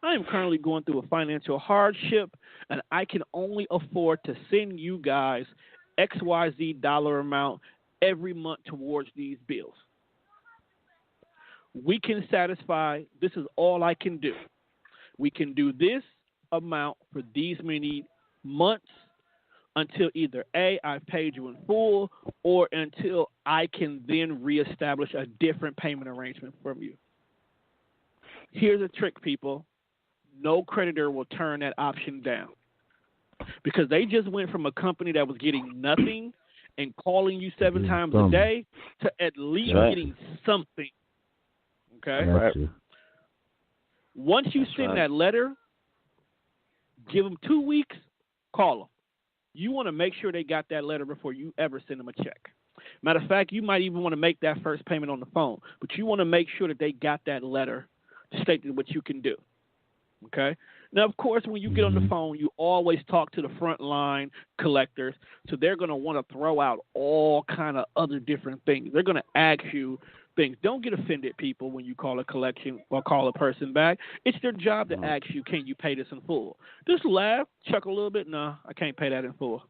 I am currently going through a financial hardship, and I can only afford to send you guys XYZ dollar amount every month towards these bills. We can satisfy, this is all I can do. We can do this amount for these many months until either A, I've paid you in full, or until I can then reestablish a different payment arrangement from you. Here's a trick, people. No creditor will turn that option down because they just went from a company that was getting nothing and calling you 7 times a day to at least getting something. Okay? Right. Once you send that letter, give them 2 weeks, call them. You want to make sure they got that letter before you ever send them a check. Matter of fact, you might even want to make that first payment on the phone, but you want to make sure that they got that letter stating what you can do. Okay? Now, of course, when you get on the phone, you always talk to the frontline collectors, so they're going to want to throw out all kind of other different things. They're going to ask you things. Don't get offended, people, when you call a collection or call a person back. It's their job to ask you, can you pay this in full? Just laugh, chuckle a little bit. No, I can't pay that in full.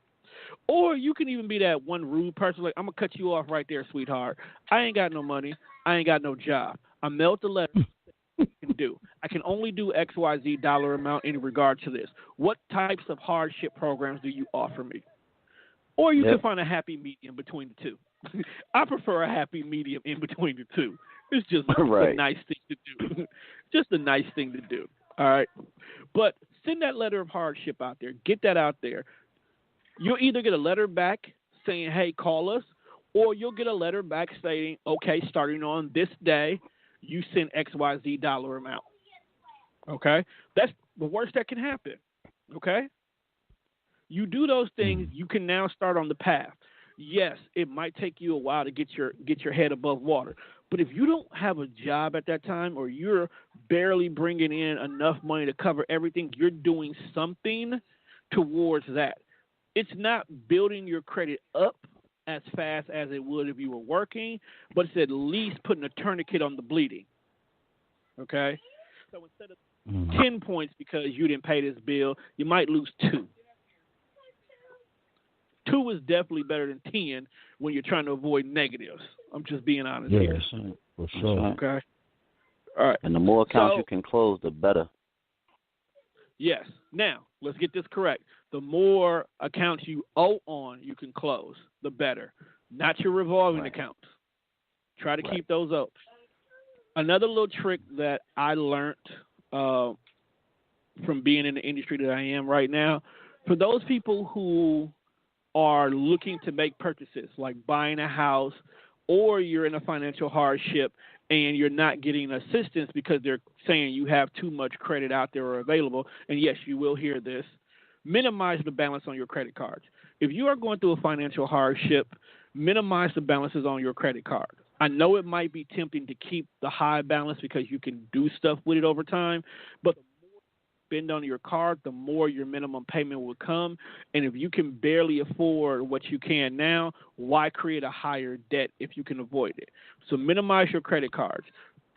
Or you can even be that one rude person, like, I'm going to cut you off right there, sweetheart. I ain't got no money. I ain't got no job. I mailed the letter. I can only do XYZ dollar amount in regard to this. What types of hardship programs do you offer me? Or you can find a happy medium between the two. I prefer a happy medium in between the two. It's just a nice thing to do. Just a nice thing to do. All right? But send that letter of hardship out there. Get that out there. You'll either get a letter back saying, hey, call us, or you'll get a letter back saying, okay, starting on this day, you send XYZ dollar amount. Okay? That's the worst that can happen. Okay? You do those things, you can now start on the path. Yes, it might take you a while to get your head above water. But if you don't have a job at that time, or you're barely bringing in enough money to cover everything, you're doing something towards that. It's not building your credit up as fast as it would if you were working, but it's at least putting a tourniquet on the bleeding. Okay? So instead of 10 points because you didn't pay this bill, you might lose 2. 2 is definitely better than 10 when you're trying to avoid negatives. I'm just being honest here. For sure. Okay. All right. And the more accounts you can close, the better. Yes. Now, let's get this correct. The more accounts you owe on you can close, the better. Not your revolving accounts. Try to keep those up. Another little trick that I learned from being in the industry that I am right now, for those people who are looking to make purchases, like buying a house or you're in a financial hardship and you're not getting assistance because they're saying you have too much credit out there or available. And yes, you will hear this. Minimize the balance on your credit cards. If you are going through a financial hardship, minimize the balances on your credit card. I know it might be tempting to keep the high balance because you can do stuff with it over time, but the more you spend on your card, the more your minimum payment will come. And if you can barely afford what you can now, why create a higher debt if you can avoid it? So minimize your credit cards.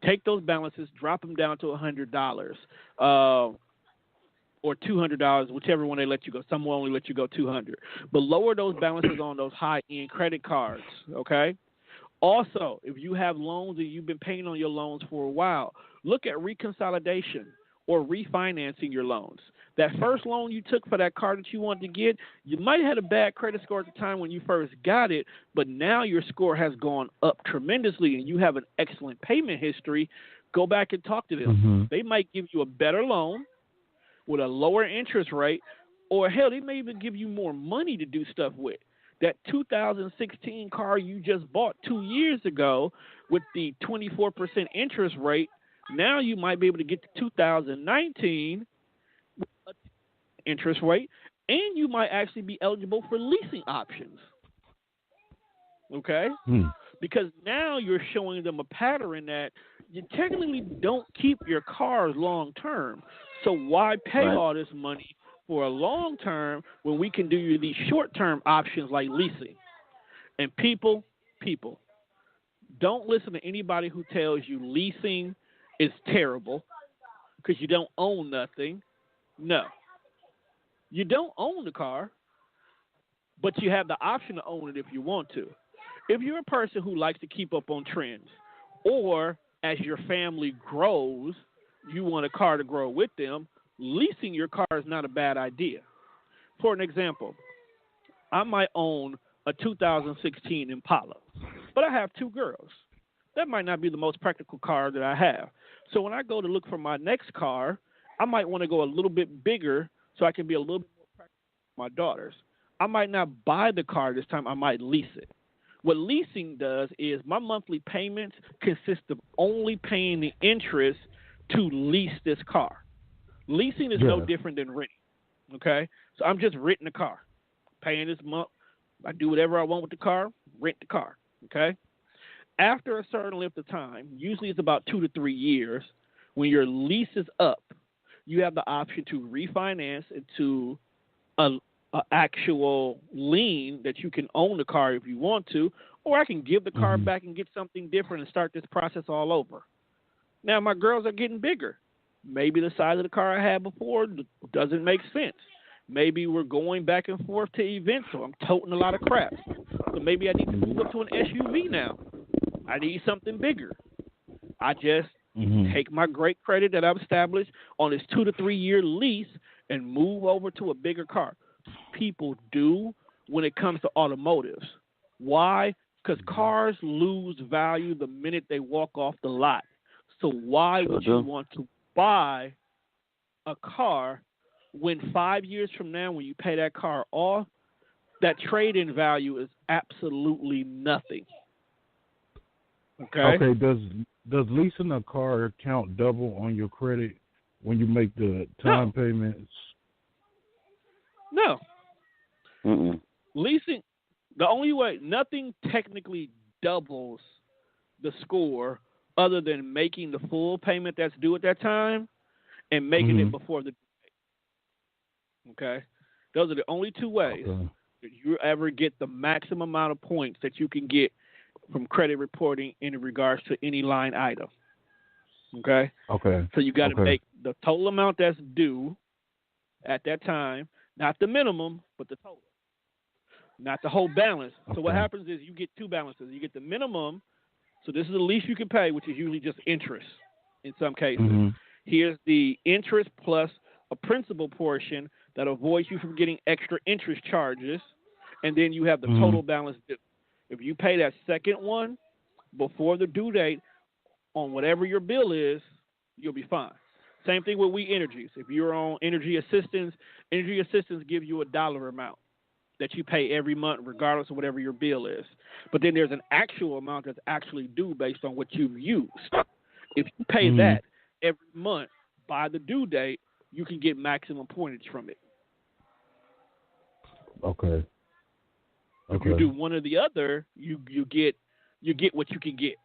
Take those balances, drop them down to $100 or $200, whichever one they let you go. Some will only let you go $200. But lower those balances on those high-end credit cards, okay? Also, if you have loans and you've been paying on your loans for a while, look at reconsolidation or refinancing your loans. That first loan you took for that car that you wanted to get, you might have had a bad credit score at the time when you first got it, but now your score has gone up tremendously and you have an excellent payment history. Go back and talk to them. Mm-hmm. They might give you a better loan with a lower interest rate, or hell, they may even give you more money to do stuff with. That 2016 car you just bought 2 years ago with the 24% interest rate, now you might be able to get to 2019 with an interest rate, and you might actually be eligible for leasing options. Okay? Because now you're showing them a pattern that you technically don't keep your cars long term. So why pay all this money for a long term when we can do you these short term options like leasing? And people, don't listen to anybody who tells you leasing is terrible because you don't own nothing. No. You don't own the car, but you have the option to own it if you want to. If you're a person who likes to keep up on trends, or as your family grows, you want a car to grow with them, leasing your car is not a bad idea. For an example, I might own a 2016 Impala, but I have two girls. That might not be the most practical car that I have. So when I go to look for my next car, I might want to go a little bit bigger so I can be a little bit more practical with my daughters. I might not buy the car this time. I might lease it. What leasing does is my monthly payments consist of only paying the interest to lease this car. Leasing is no different than renting, okay? So I'm just renting a car, paying this month. I do whatever I want with the car, rent the car, okay? After a certain length of time, usually it's about 2 to 3 years, when your lease is up, you have the option to refinance into a actual lien that you can own the car if you want to, or I can give the car back and get something different and start this process all over. Now, my girls are getting bigger. Maybe the size of the car I had before doesn't make sense. Maybe we're going back and forth to events, so I'm toting a lot of crap. So maybe I need to move up to an SUV now. I need something bigger. I just take my great credit that I've established on this 2 to 3 year lease and move over to a bigger car. People do when it comes to automotives. Why? Because cars lose value the minute they walk off the lot. So why would you want to buy a car when 5 years from now, when you pay that car off, that trade-in value is absolutely nothing? Okay. Okay. Does leasing a car count double on your credit when you make the time payments? No. Leasing, the only way, nothing technically doubles the score other than making the full payment that's due at that time and making it before the due date. Okay? Those are the only two ways that you ever get the maximum amount of points that you can get from credit reporting in regards to any line item. Okay? Okay. So you got to make the total amount that's due at that time, not the minimum, but the total. Not the whole balance. So what happens is you get two balances. You get the minimum, so this is the least you can pay, which is usually just interest in some cases. Here's the interest plus a principal portion that avoids you from getting extra interest charges, and then you have the total balance due. If you pay that second one before the due date on whatever your bill is, you'll be fine. Same thing with We Energies. If you're on energy assistance give you a dollar amount. that you pay every month, regardless of whatever your bill is. But then there's an actual amount that's actually due based on what you've used. If you pay that every month by the due date, you can get maximum pointage from it. Okay. If you do one or the other, you get what you can get.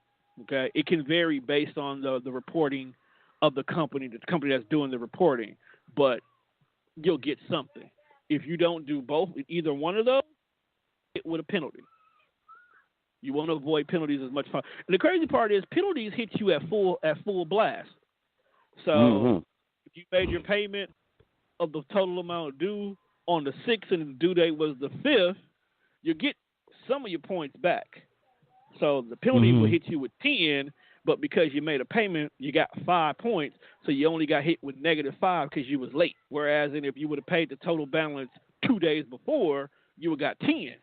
Okay, it can vary based on the reporting of the company that's doing the reporting, but you'll get something. If you don't do both, either one of those, it with a penalty. You want to avoid penalties as much as possible. And the crazy part is penalties hit you at full blast. So if you made your payment of the total amount due on the 6th and the due date was the 5th, you get some of your points back. So the penalty will hit you with 10, but because you made a payment, you got 5 points, so you only got hit with -5 because you was late. Whereas if you would have paid the total balance 2 days before, you would have got 10.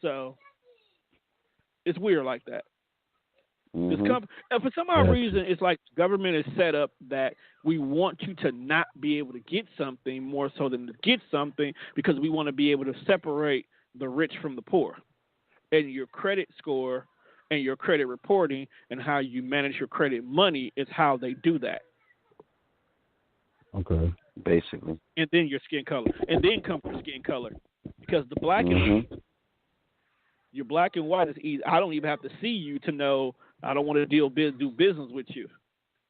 So it's weird like that. And for some odd reason, it's like government is set up that we want you to not be able to get something more so than to get something, because we want to be able to separate the rich from the poor. And your credit score and your credit reporting and how you manage your credit money is how they do that. Okay. Basically. And then your skin color. And then comes your skin color. Because the black and your black and white is easy. I don't even have to see you to know I don't want to do business with you.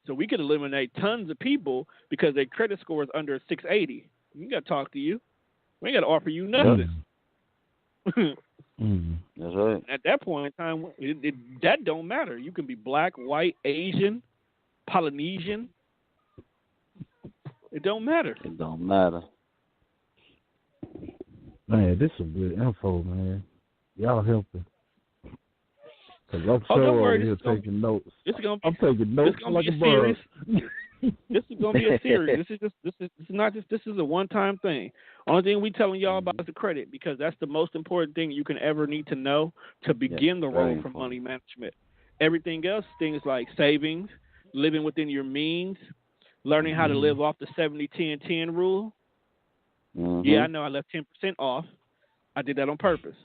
So we could eliminate tons of people because their credit score is under 680. We ain't got to talk to you. We ain't got to offer you nothing. That's right. At that point in time, that don't matter. You can be black, white, Asian, Polynesian. It don't matter. It don't matter. Man, this is good info, man. Y'all helping. Cause I'm don't worry, here taking notes. I'm taking notes like a bird. This is gonna be a series. This is a one-time thing. Only thing we telling y'all about is the credit, because that's the most important thing you can ever need to know to begin the road for money management. Everything else, things like savings, living within your means, learning how to live off the 70-10-10 rule. Yeah, I know I left 10% off. I did that on purpose.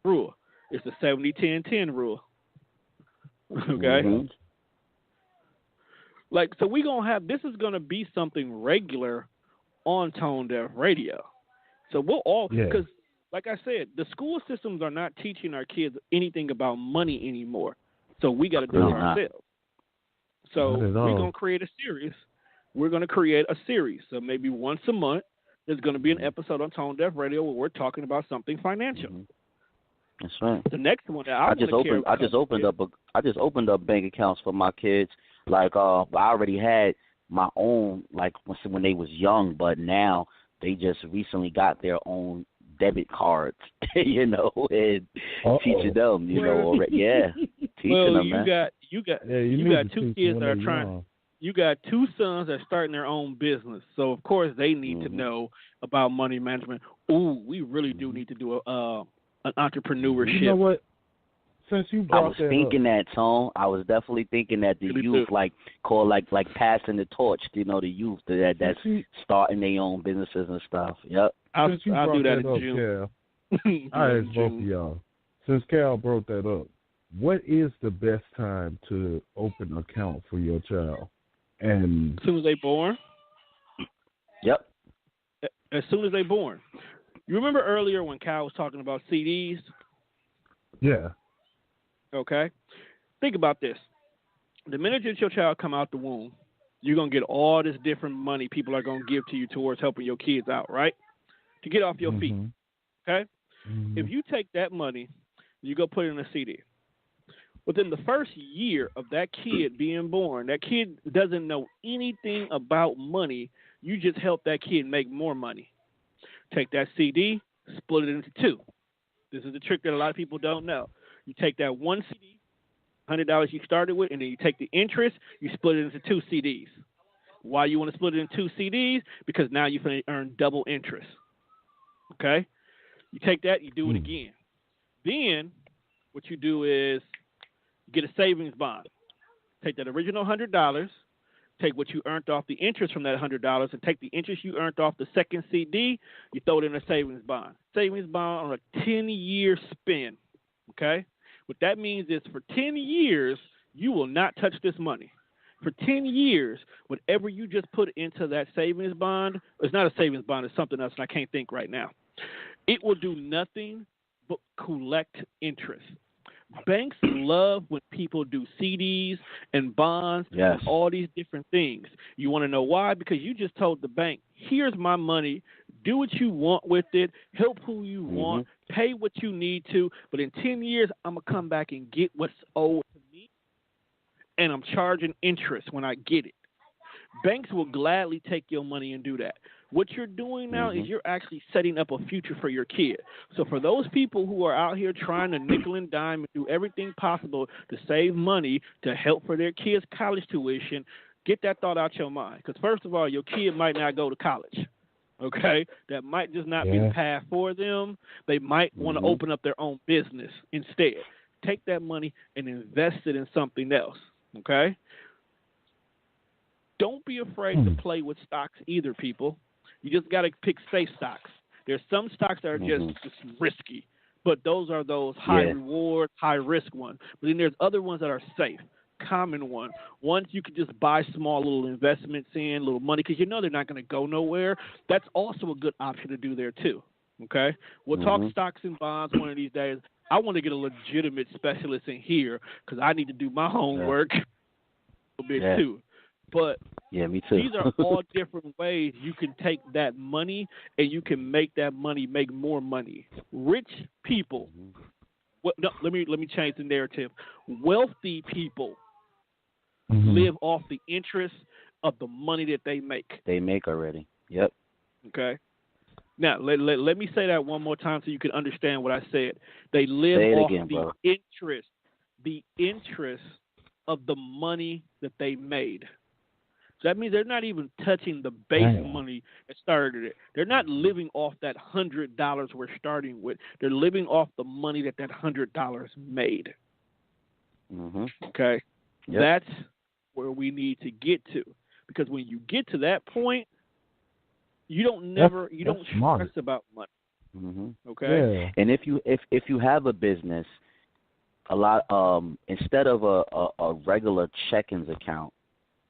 Rule. It's the 70-10-10 rule. Okay? Like, so this is going to be something regular on Tone Deaf Radio. So we'll all, because like I said, the school systems are not teaching our kids anything about money anymore. So we got to do it ourselves. So we're going to create a series. We're going to create a series. So maybe once a month, there's going to be an episode on Tone Deaf Radio where we're talking about something financial. That's right. The next one that I just opened up bank accounts for my kids. Like I already had my own, like when they was young, but now they just recently got their own debit cards, and teaching them, already. Yeah, teaching them. You got two kids that are trying. You got two sons that are starting their own business, so of course they need to know about money management. Ooh, we really do need to do an entrepreneurship. You know what? Since you brought I was thinking that, Tone. I was definitely thinking that the youth, like passing the torch. The youth that's starting their own businesses and stuff. Yep. I'll do that in June. Cal, I asked both of y'all. Since Cal brought that up, what is the best time to open an account for your child? And as soon as they're born. Yep. As soon as they're born. You remember earlier when Cal was talking about CDs? Yeah. Okay? Think about this. The minute that your child come out the womb, you're going to get all this different money people are going to give to you towards helping your kids out, right? To get off your feet. Okay? If you take that money, you go put it in a CD. Within the first year of that kid being born, that kid doesn't know anything about money. You just help that kid make more money. Take that CD, split it into two. This is the trick that a lot of people don't know. You take that one CD, $100 you started with, and then you take the interest, you split it into two CDs. Why you want to split it into two CDs? Because now you're going to earn double interest. Okay? You take that, you do it again. Then what you do is you get a savings bond. Take that original $100, Take what you earned off the interest from that $100 and take the interest you earned off the second CD, you throw it in a savings bond. Savings bond on a 10-year spin, okay? What that means is for 10 years, you will not touch this money. For 10 years, whatever you just put into that savings bond, it's not a savings bond, it's something else, and I can't think right now. It will do nothing but collect interest. Banks love when people do CDs and bonds and all these different things. You want to know why? Because you just told the bank, here's my money. Do what you want with it. Help who you want. Pay what you need to. But in 10 years, I'm going to come back and get what's owed to me. And I'm charging interest when I get it. Banks will gladly take your money and do that. What you're doing now is you're actually setting up a future for your kid. So for those people who are out here trying to nickel and dime and do everything possible to save money to help for their kids' college tuition, get that thought out your mind. Because first of all, your kid might not go to college. Okay? That might just not be the path for them. They might want to open up their own business instead. Take that money and invest it in something else. Okay? Don't be afraid to play with stocks either, people. You just got to pick safe stocks. There's some stocks that are just risky, but those are those high reward, high risk ones. But then there's other ones that are safe, common ones you can just buy small little investments in, little money, because you know they're not going to go nowhere. That's also a good option to do there too. Okay, we'll talk stocks and bonds one of these days. I want to get a legitimate specialist in here because I need to do my homework a little bit too. But me too. These are all different ways you can take that money and you can make that money make more money. Rich people, let me change the narrative. Wealthy people live off the interest of the money that they make. They make already. Yep. Okay. Now let me say that one more time so you can understand what I said. They live off the interest of the money that they made. That means they're not even touching the base money that started it. They're not living off that $100 we're starting with. They're living off the money that $100 made. Okay? Yep. That's where we need to get to. Because when you get to that point, you don't stress about money. Okay? Yeah. And if you have a business, a lot instead of a regular check-ins account,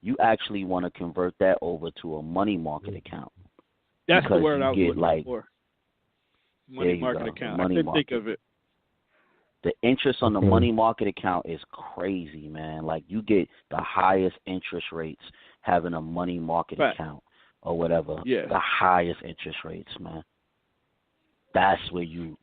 you actually want to convert that over to a money market account. That's the word I was looking for. Money market account. I couldn't think of it. The interest on the money market account is crazy, man. Like you get the highest interest rates having a money market account or whatever. Yeah. The highest interest rates, man. That's where you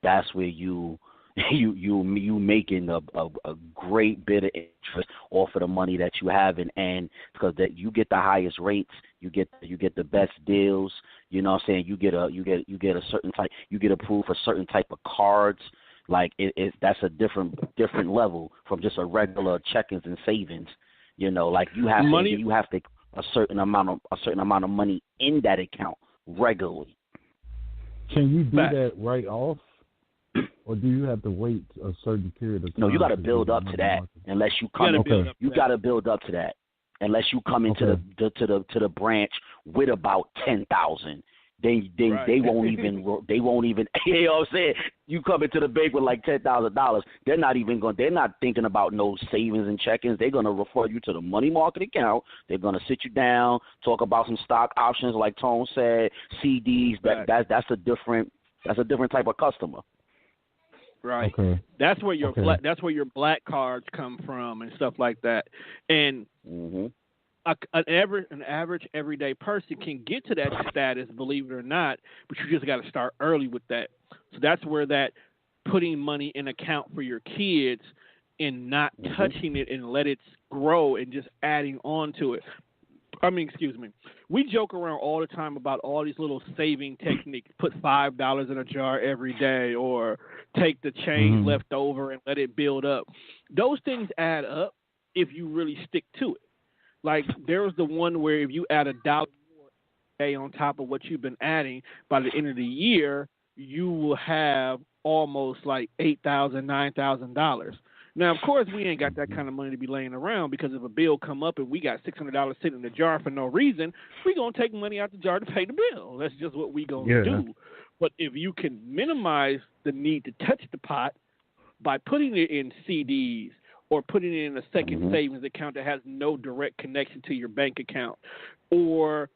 making a great bit of interest off of the money that you have, and because that you get the highest rates, you get the best deals. You know what I'm saying? You get a certain type. You get approved for certain type of cards. Like that's a different level from just a regular check-ins and savings. You know, like you have to a certain amount of money in that account regularly. Can you do that right off? Or do you have to wait a certain period of time? No, you got to build up to that. Unless you come, you got to build up to that. Unless you come into the branch with about 10,000, they won't even You know what I'm saying? You come into the bank with like $10,000, they're not thinking about no savings and check-ins. They're gonna refer you to the money market account. They're gonna sit you down, talk about some stock options, like Tone said, CDs. That's a different type of customer. Right. Okay. That's where your black cards come from and stuff like that. And an average everyday person can get to that status, believe it or not, but you just got to start early with that. So that's where that putting money in account for your kids and not touching it and let it grow and just adding on to it. We joke around all the time about all these little saving techniques. Put $5 in a jar every day, or take the change left over and let it build up. Those things add up if you really stick to it. Like there was the one where if you add $1 more a day on top of what you've been adding, by the end of the year, you will have almost like $8,000, $9,000. Now, of course, we ain't got that kind of money to be laying around, because if a bill come up and we got $600 sitting in the jar for no reason, we going to take money out the jar to pay the bill. That's just what we going to do. But if you can minimize the need to touch the pot by putting it in CDs or putting it in a second savings account that has no direct connection to your bank account, or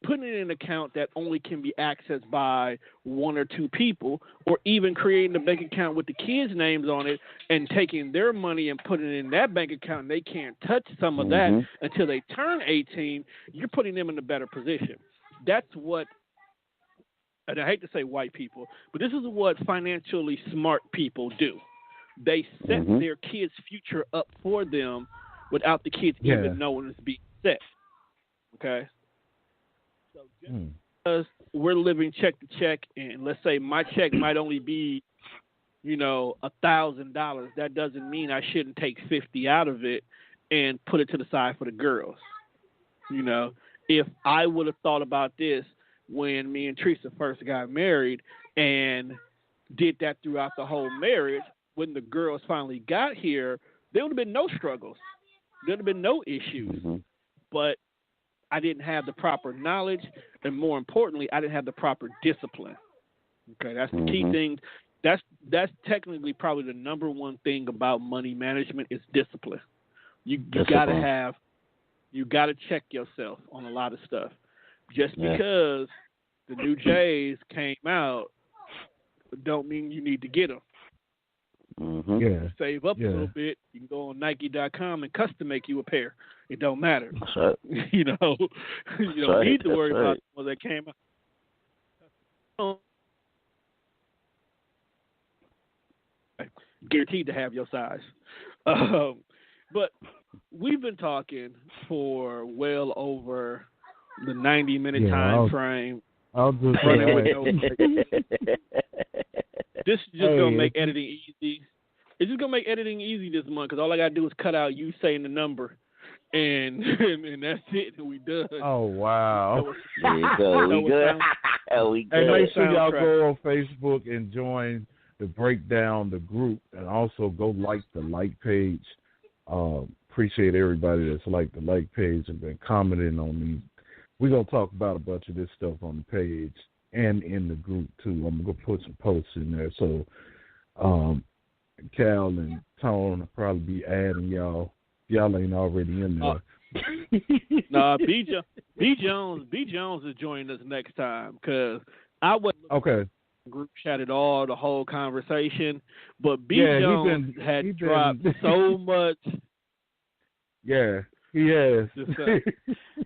putting it in an account that only can be accessed by one or two people, or even creating a bank account with the kids' names on it and taking their money and putting it in that bank account, and they can't touch some of that until they turn 18, you're putting them in a better position. That's what, and I hate to say white people, but this is what financially smart people do. They set their kids' future up for them without the kids even knowing it's being set. Okay? So just because we're living check to check, and let's say my check might only be, $1,000, that doesn't mean I shouldn't take $50 out of it and put it to the side for the girls. If I would have thought about this when me and Teresa first got married and did that throughout the whole marriage, when the girls finally got here, there would have been no struggles. There would have been no issues. But I didn't have the proper knowledge, and more importantly, I didn't have the proper discipline. Okay, that's the key thing. That's technically probably the number one thing about money management is discipline. You gotta check yourself on a lot of stuff. Just because the new J's came out, don't mean you need to get them. Save up a little bit. You can go on Nike.com and custom make you a pair. It don't matter. That's right. You don't need to worry about the ones that came out. Guaranteed to have your size. But we've been talking for well over the 90-minute time frame. I'll just running with no This is just gonna make editing easy. It's just gonna make editing easy this month, because all I gotta do is cut out you saying the number, and that's it, and we done. Oh wow! There you go. We good. Hey, make sure y'all go on Facebook and join the Breakdown, the group, and also go like the like page. Appreciate everybody that's liked the like page and been commenting on these. We're going to talk about a bunch of this stuff on the page and in the group, too. I'm going to put some posts in there. So Cal and Tone will probably be adding y'all. Y'all ain't already in there. Nah, B Jones is joining us next time, because I wasn't group chatted all the whole conversation, but B Jones had dropped so much. Yeah. He has.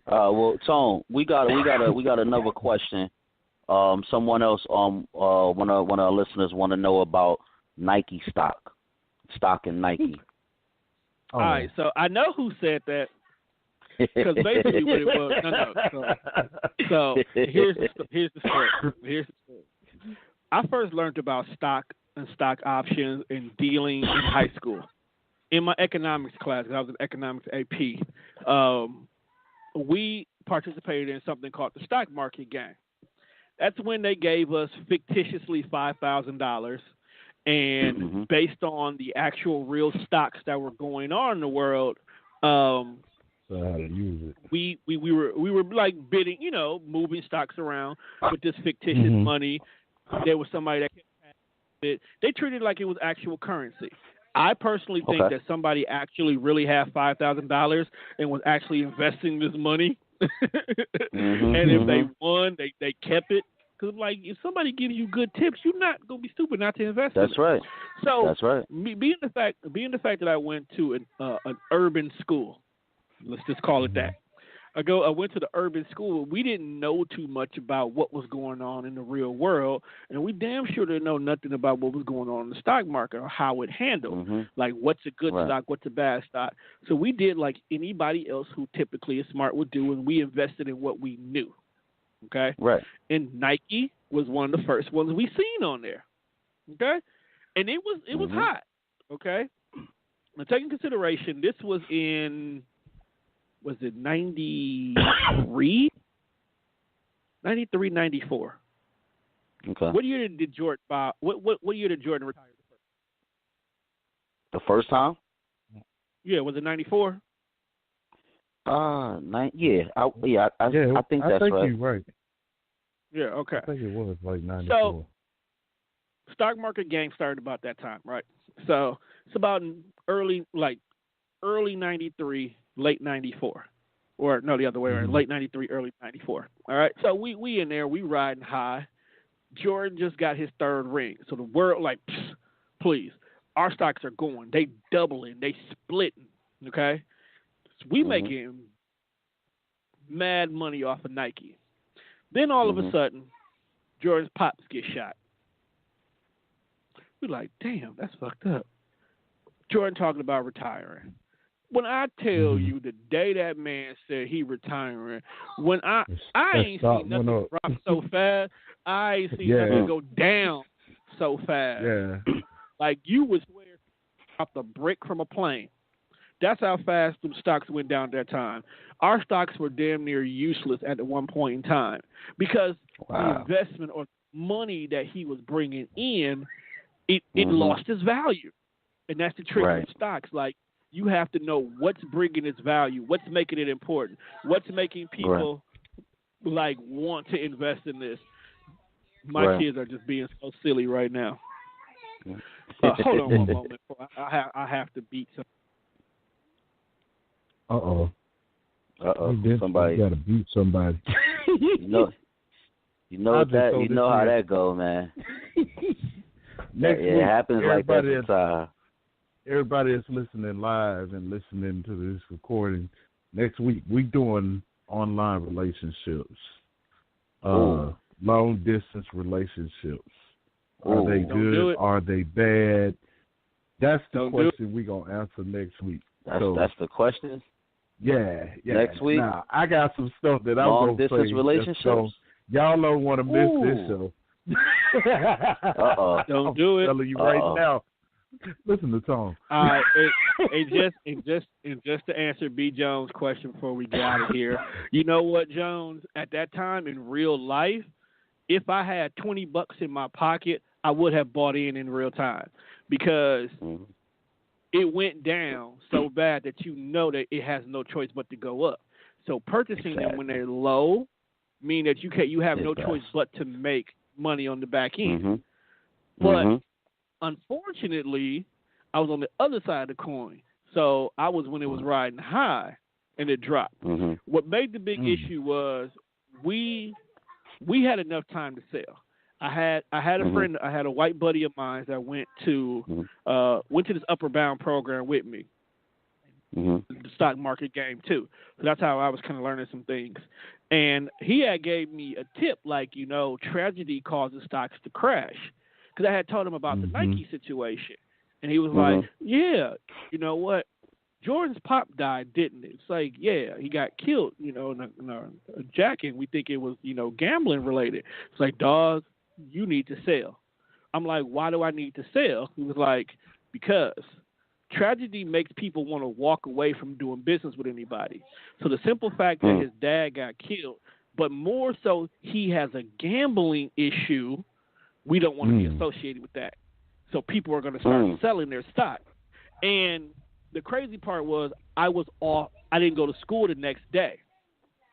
Well, Tone, we got another question. Someone else, one of our listeners want to know about Nike stock in Nike. All right, so I know who said that, because basically what it was. So here's the story. I first learned about stock and stock options and dealing in high school. In my economics class, because I was an economics AP, we participated in something called the stock market game. That's when they gave us fictitiously $5,000, and based on the actual real stocks that were going on in the world, so how to use it. We were like bidding, moving stocks around with this fictitious money. There was somebody that it. They treated it like it was actual currency. I personally think that somebody actually really had $5,000 and was actually investing this money. And if they won, they kept it. Because, like, if somebody gives you good tips, you're not going to be stupid not to invest in it. That's right. So, that's right. Being the fact that I went to an urban school, let's just call it that. I went to the urban school. We didn't know too much about what was going on in the real world, and we damn sure didn't know nothing about what was going on in the stock market or how it handled. Like, what's a good stock, what's a bad stock. So we did like anybody else who typically is smart would do, and we invested in what we knew. Okay? Right. And Nike was one of the first ones we seen on there. Okay? And it was hot. Okay? Now, take in consideration, this was in... Was it 93? 93, 94. Okay. What year did Jordan buy? What year did Jordan retire? The first time? Yeah, was it 94? I think that's right. You're right. Yeah, okay. I think it was like 94. So, stock market game started about that time, right? So it's about early 93, late 94. Or no, the other way around, late 93, early 94. All right, so we in there, we riding high. Jordan just got his third ring. So the world, like, please, our stocks are going. They doubling, they splitting, okay? So we making mad money off of Nike. Then all of a sudden, Jordan's pops get shot. We're like, damn, that's fucked up. Jordan talking about retiring. When I tell you the day that man said he retiring, when I ain't seen nothing drop so fast, I ain't seen nothing go down so fast. Yeah. Like you would swear off the brick from a plane. That's how fast the stocks went down at that time. Our stocks were damn near useless at one point in time because the investment or money that he was bringing in, it lost its value. And that's the trick with stocks. Like, you have to know what's bringing its value, what's making it important, what's making people like want to invest in this. My kids are just being so silly right now. Hold on one moment. I have to beat some. Somebody got to beat somebody. you know how that go, man. It happens like that sometimes. Everybody that's listening live and listening to this recording, next week we doing online relationships, long distance relationships. Are they good? Are they bad? That's the question we gonna answer next week. That's the question. Yeah. Next week. Now I got some stuff that I'm long gonna distance say. relationships. Y'all don't want to miss this show. Don't do it. I'm telling you right now. Listen to Tom. And just to answer B. Jones' question before we get out of here, you know what, Jones? At that time in real life, if I had $20 in my pocket, I would have bought in real time because it went down so bad that you know that it has no choice but to go up. So purchasing them when they're low mean that you have no choice but to make money on the back end. But unfortunately, I was on the other side of the coin. So I was when it was riding high and it dropped. What made the big issue was we had enough time to sell. I had a friend, I had a white buddy of mine that went to this upper bound program with me. The stock market game too. So that's how I was kind of learning some things. And he had gave me a tip, like, tragedy causes stocks to crash. Because I had told him about the Nike situation. And he was like, yeah, you know what? Jordan's pop died, didn't it? It's like, yeah, he got killed, in a jacket. We think it was, gambling related. It's like, dog, you need to sell. I'm like, why do I need to sell? He was like, because tragedy makes people want to walk away from doing business with anybody. So the simple fact that his dad got killed, but more so he has a gambling issue, we don't want to be associated with that. So people are going to start selling their stock. And the crazy part was I was off. I didn't go to school the next day.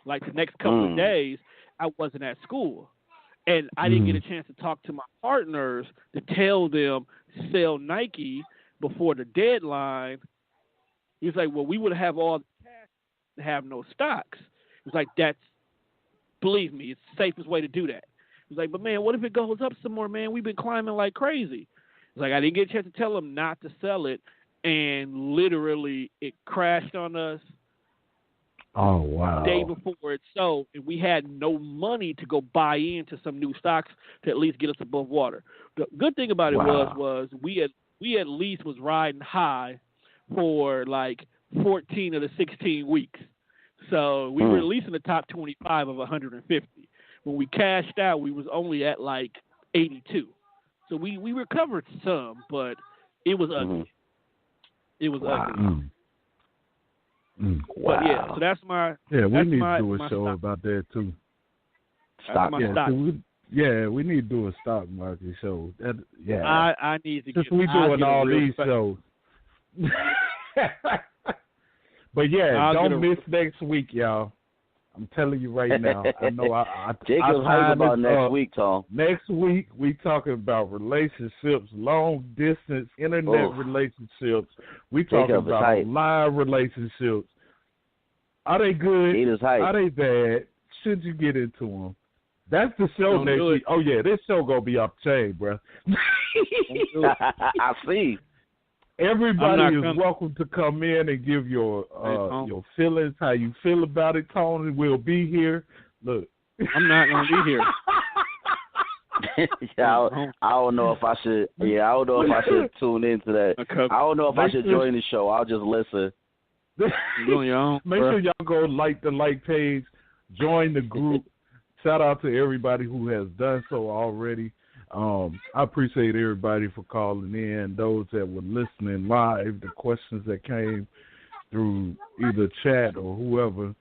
Like the next couple of days, I wasn't at school. And I didn't get a chance to talk to my partners to tell them sell Nike before the deadline. He was like, well, we would have all the cash to have no stocks. He was like, believe me, it's the safest way to do that. He was like, but man, what if it goes up some more, man? We've been climbing like crazy. It's like, I didn't get a chance to tell them not to sell it. And literally it crashed on us. Oh, wow. The day before it sold, and we had no money to go buy into some new stocks to at least get us above water. The good thing about it was we at least was riding high for like 14 of the 16 weeks. So we were at least in the top 25 of 150. When we cashed out, we was only at like 82. So we recovered some, but it was ugly. It was ugly. But yeah, so that's my. Yeah, we need to do a show about that too. Stock. We need to do a stock market show. I need to get. Since we doing all these shows, But yeah, I'll don't miss next week, y'all. I'm telling you right now. I know Jacob's hype about next week, Tom. Next week, we talking about relationships, long distance internet relationships. We talking about online relationships. Are they good? Are they bad? Should you get into them? That's the show next week. Oh yeah, this show gonna be off chain, bro. I see. Everybody is welcome to come in and give your feelings, how you feel about it. Tony will be here. Look, I'm not gonna be here. I don't know if I should. Yeah, I don't know if I should tune into that. I don't know if I should join the show. I'll just listen. You're doing your own. Make sure y'all go like the page, join the group. Shout out to everybody who has done so already. I appreciate everybody for calling in, those that were listening live, the questions that came through either chat or whoever.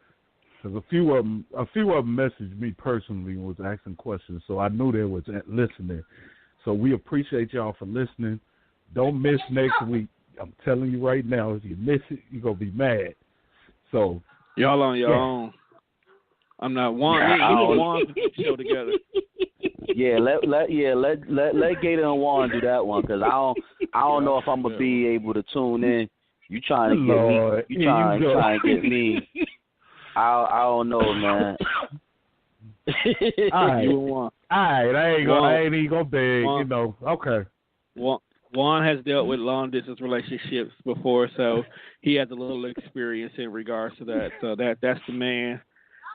Because a few of them messaged me personally and was asking questions, so I knew they was listening. So we appreciate y'all for listening. Don't miss next week. I'm telling you right now, if you miss it, you're going to be mad. So y'all on your own. I'm not one. Either one put the show together. Yeah, let Gator and Juan do that one because I don't know if I'm gonna be able to tune in. You trying to get me? You trying to get me? I don't know, man. All right, I ain't even gonna beg. You know, okay. Juan has dealt with long distance relationships before, so he has a little experience in regards to that. So that's the man.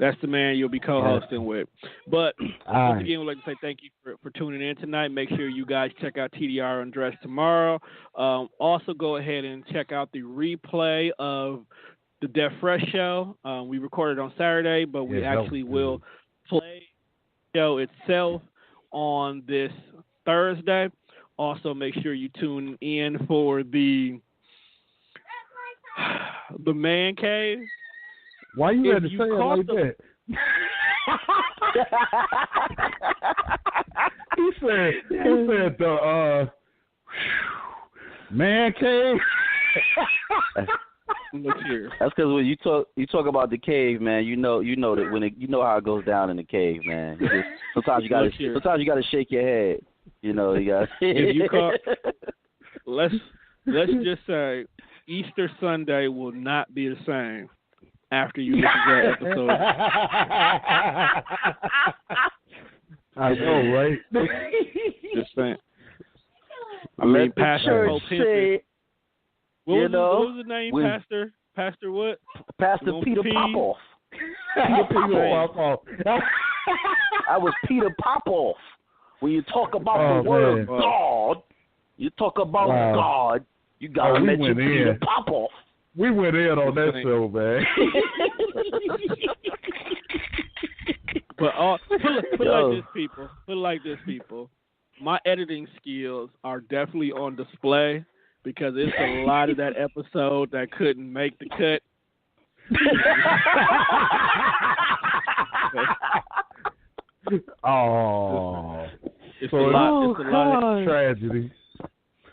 That's the man you'll be co-hosting with. But once again, we'd like to say thank you for tuning in tonight. Make sure you guys check out TDR Undressed tomorrow. Also, go ahead and check out the replay of the Death Fresh show. We recorded on Saturday, but we actually will play the show itself on this Thursday. Also, make sure you tune in for the Man Cave. Why you had to say it like that? He said the Man Cave. Look here. That's because when you talk about the cave, man, you know that when you know how it goes down in the cave, man. Sometimes you gotta shake your head. You know, you got. If you call, let's just say Easter Sunday will not be the same after you listen to that episode. I know, right? Just saying. I mean, Pastor Pope Pimpin. What was the name, Pastor? Pastor what? Pastor Peter Popoff. Peter Popoff. I was Peter Popoff. When you talk about the word of God, you talk about God, you got to mention Peter Popoff. We went in on that show, man. But put it like this, people. My editing skills are definitely on display because it's a lot of that episode that couldn't make the cut. Oh, it's a lot of tragedy.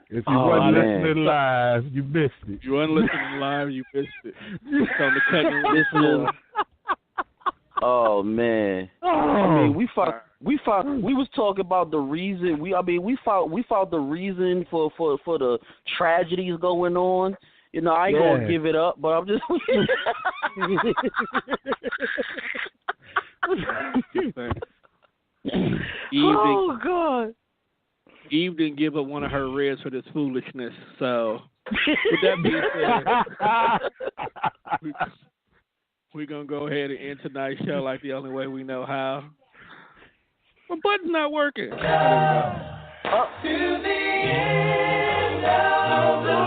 If you wasn't listening live, you missed it. If you wasn't listening live, you missed it. It's on the cutting list. Oh man! I mean, we was talking about the reason. We found the reason for the tragedies going on. You know, I ain't gonna give it up, but I'm just. Oh God! Eve didn't give up one of her ribs for this foolishness. So, with that being said, we're going to go ahead and end tonight's show like the only way we know how. My button's not working. Oh, there we go. To the end of the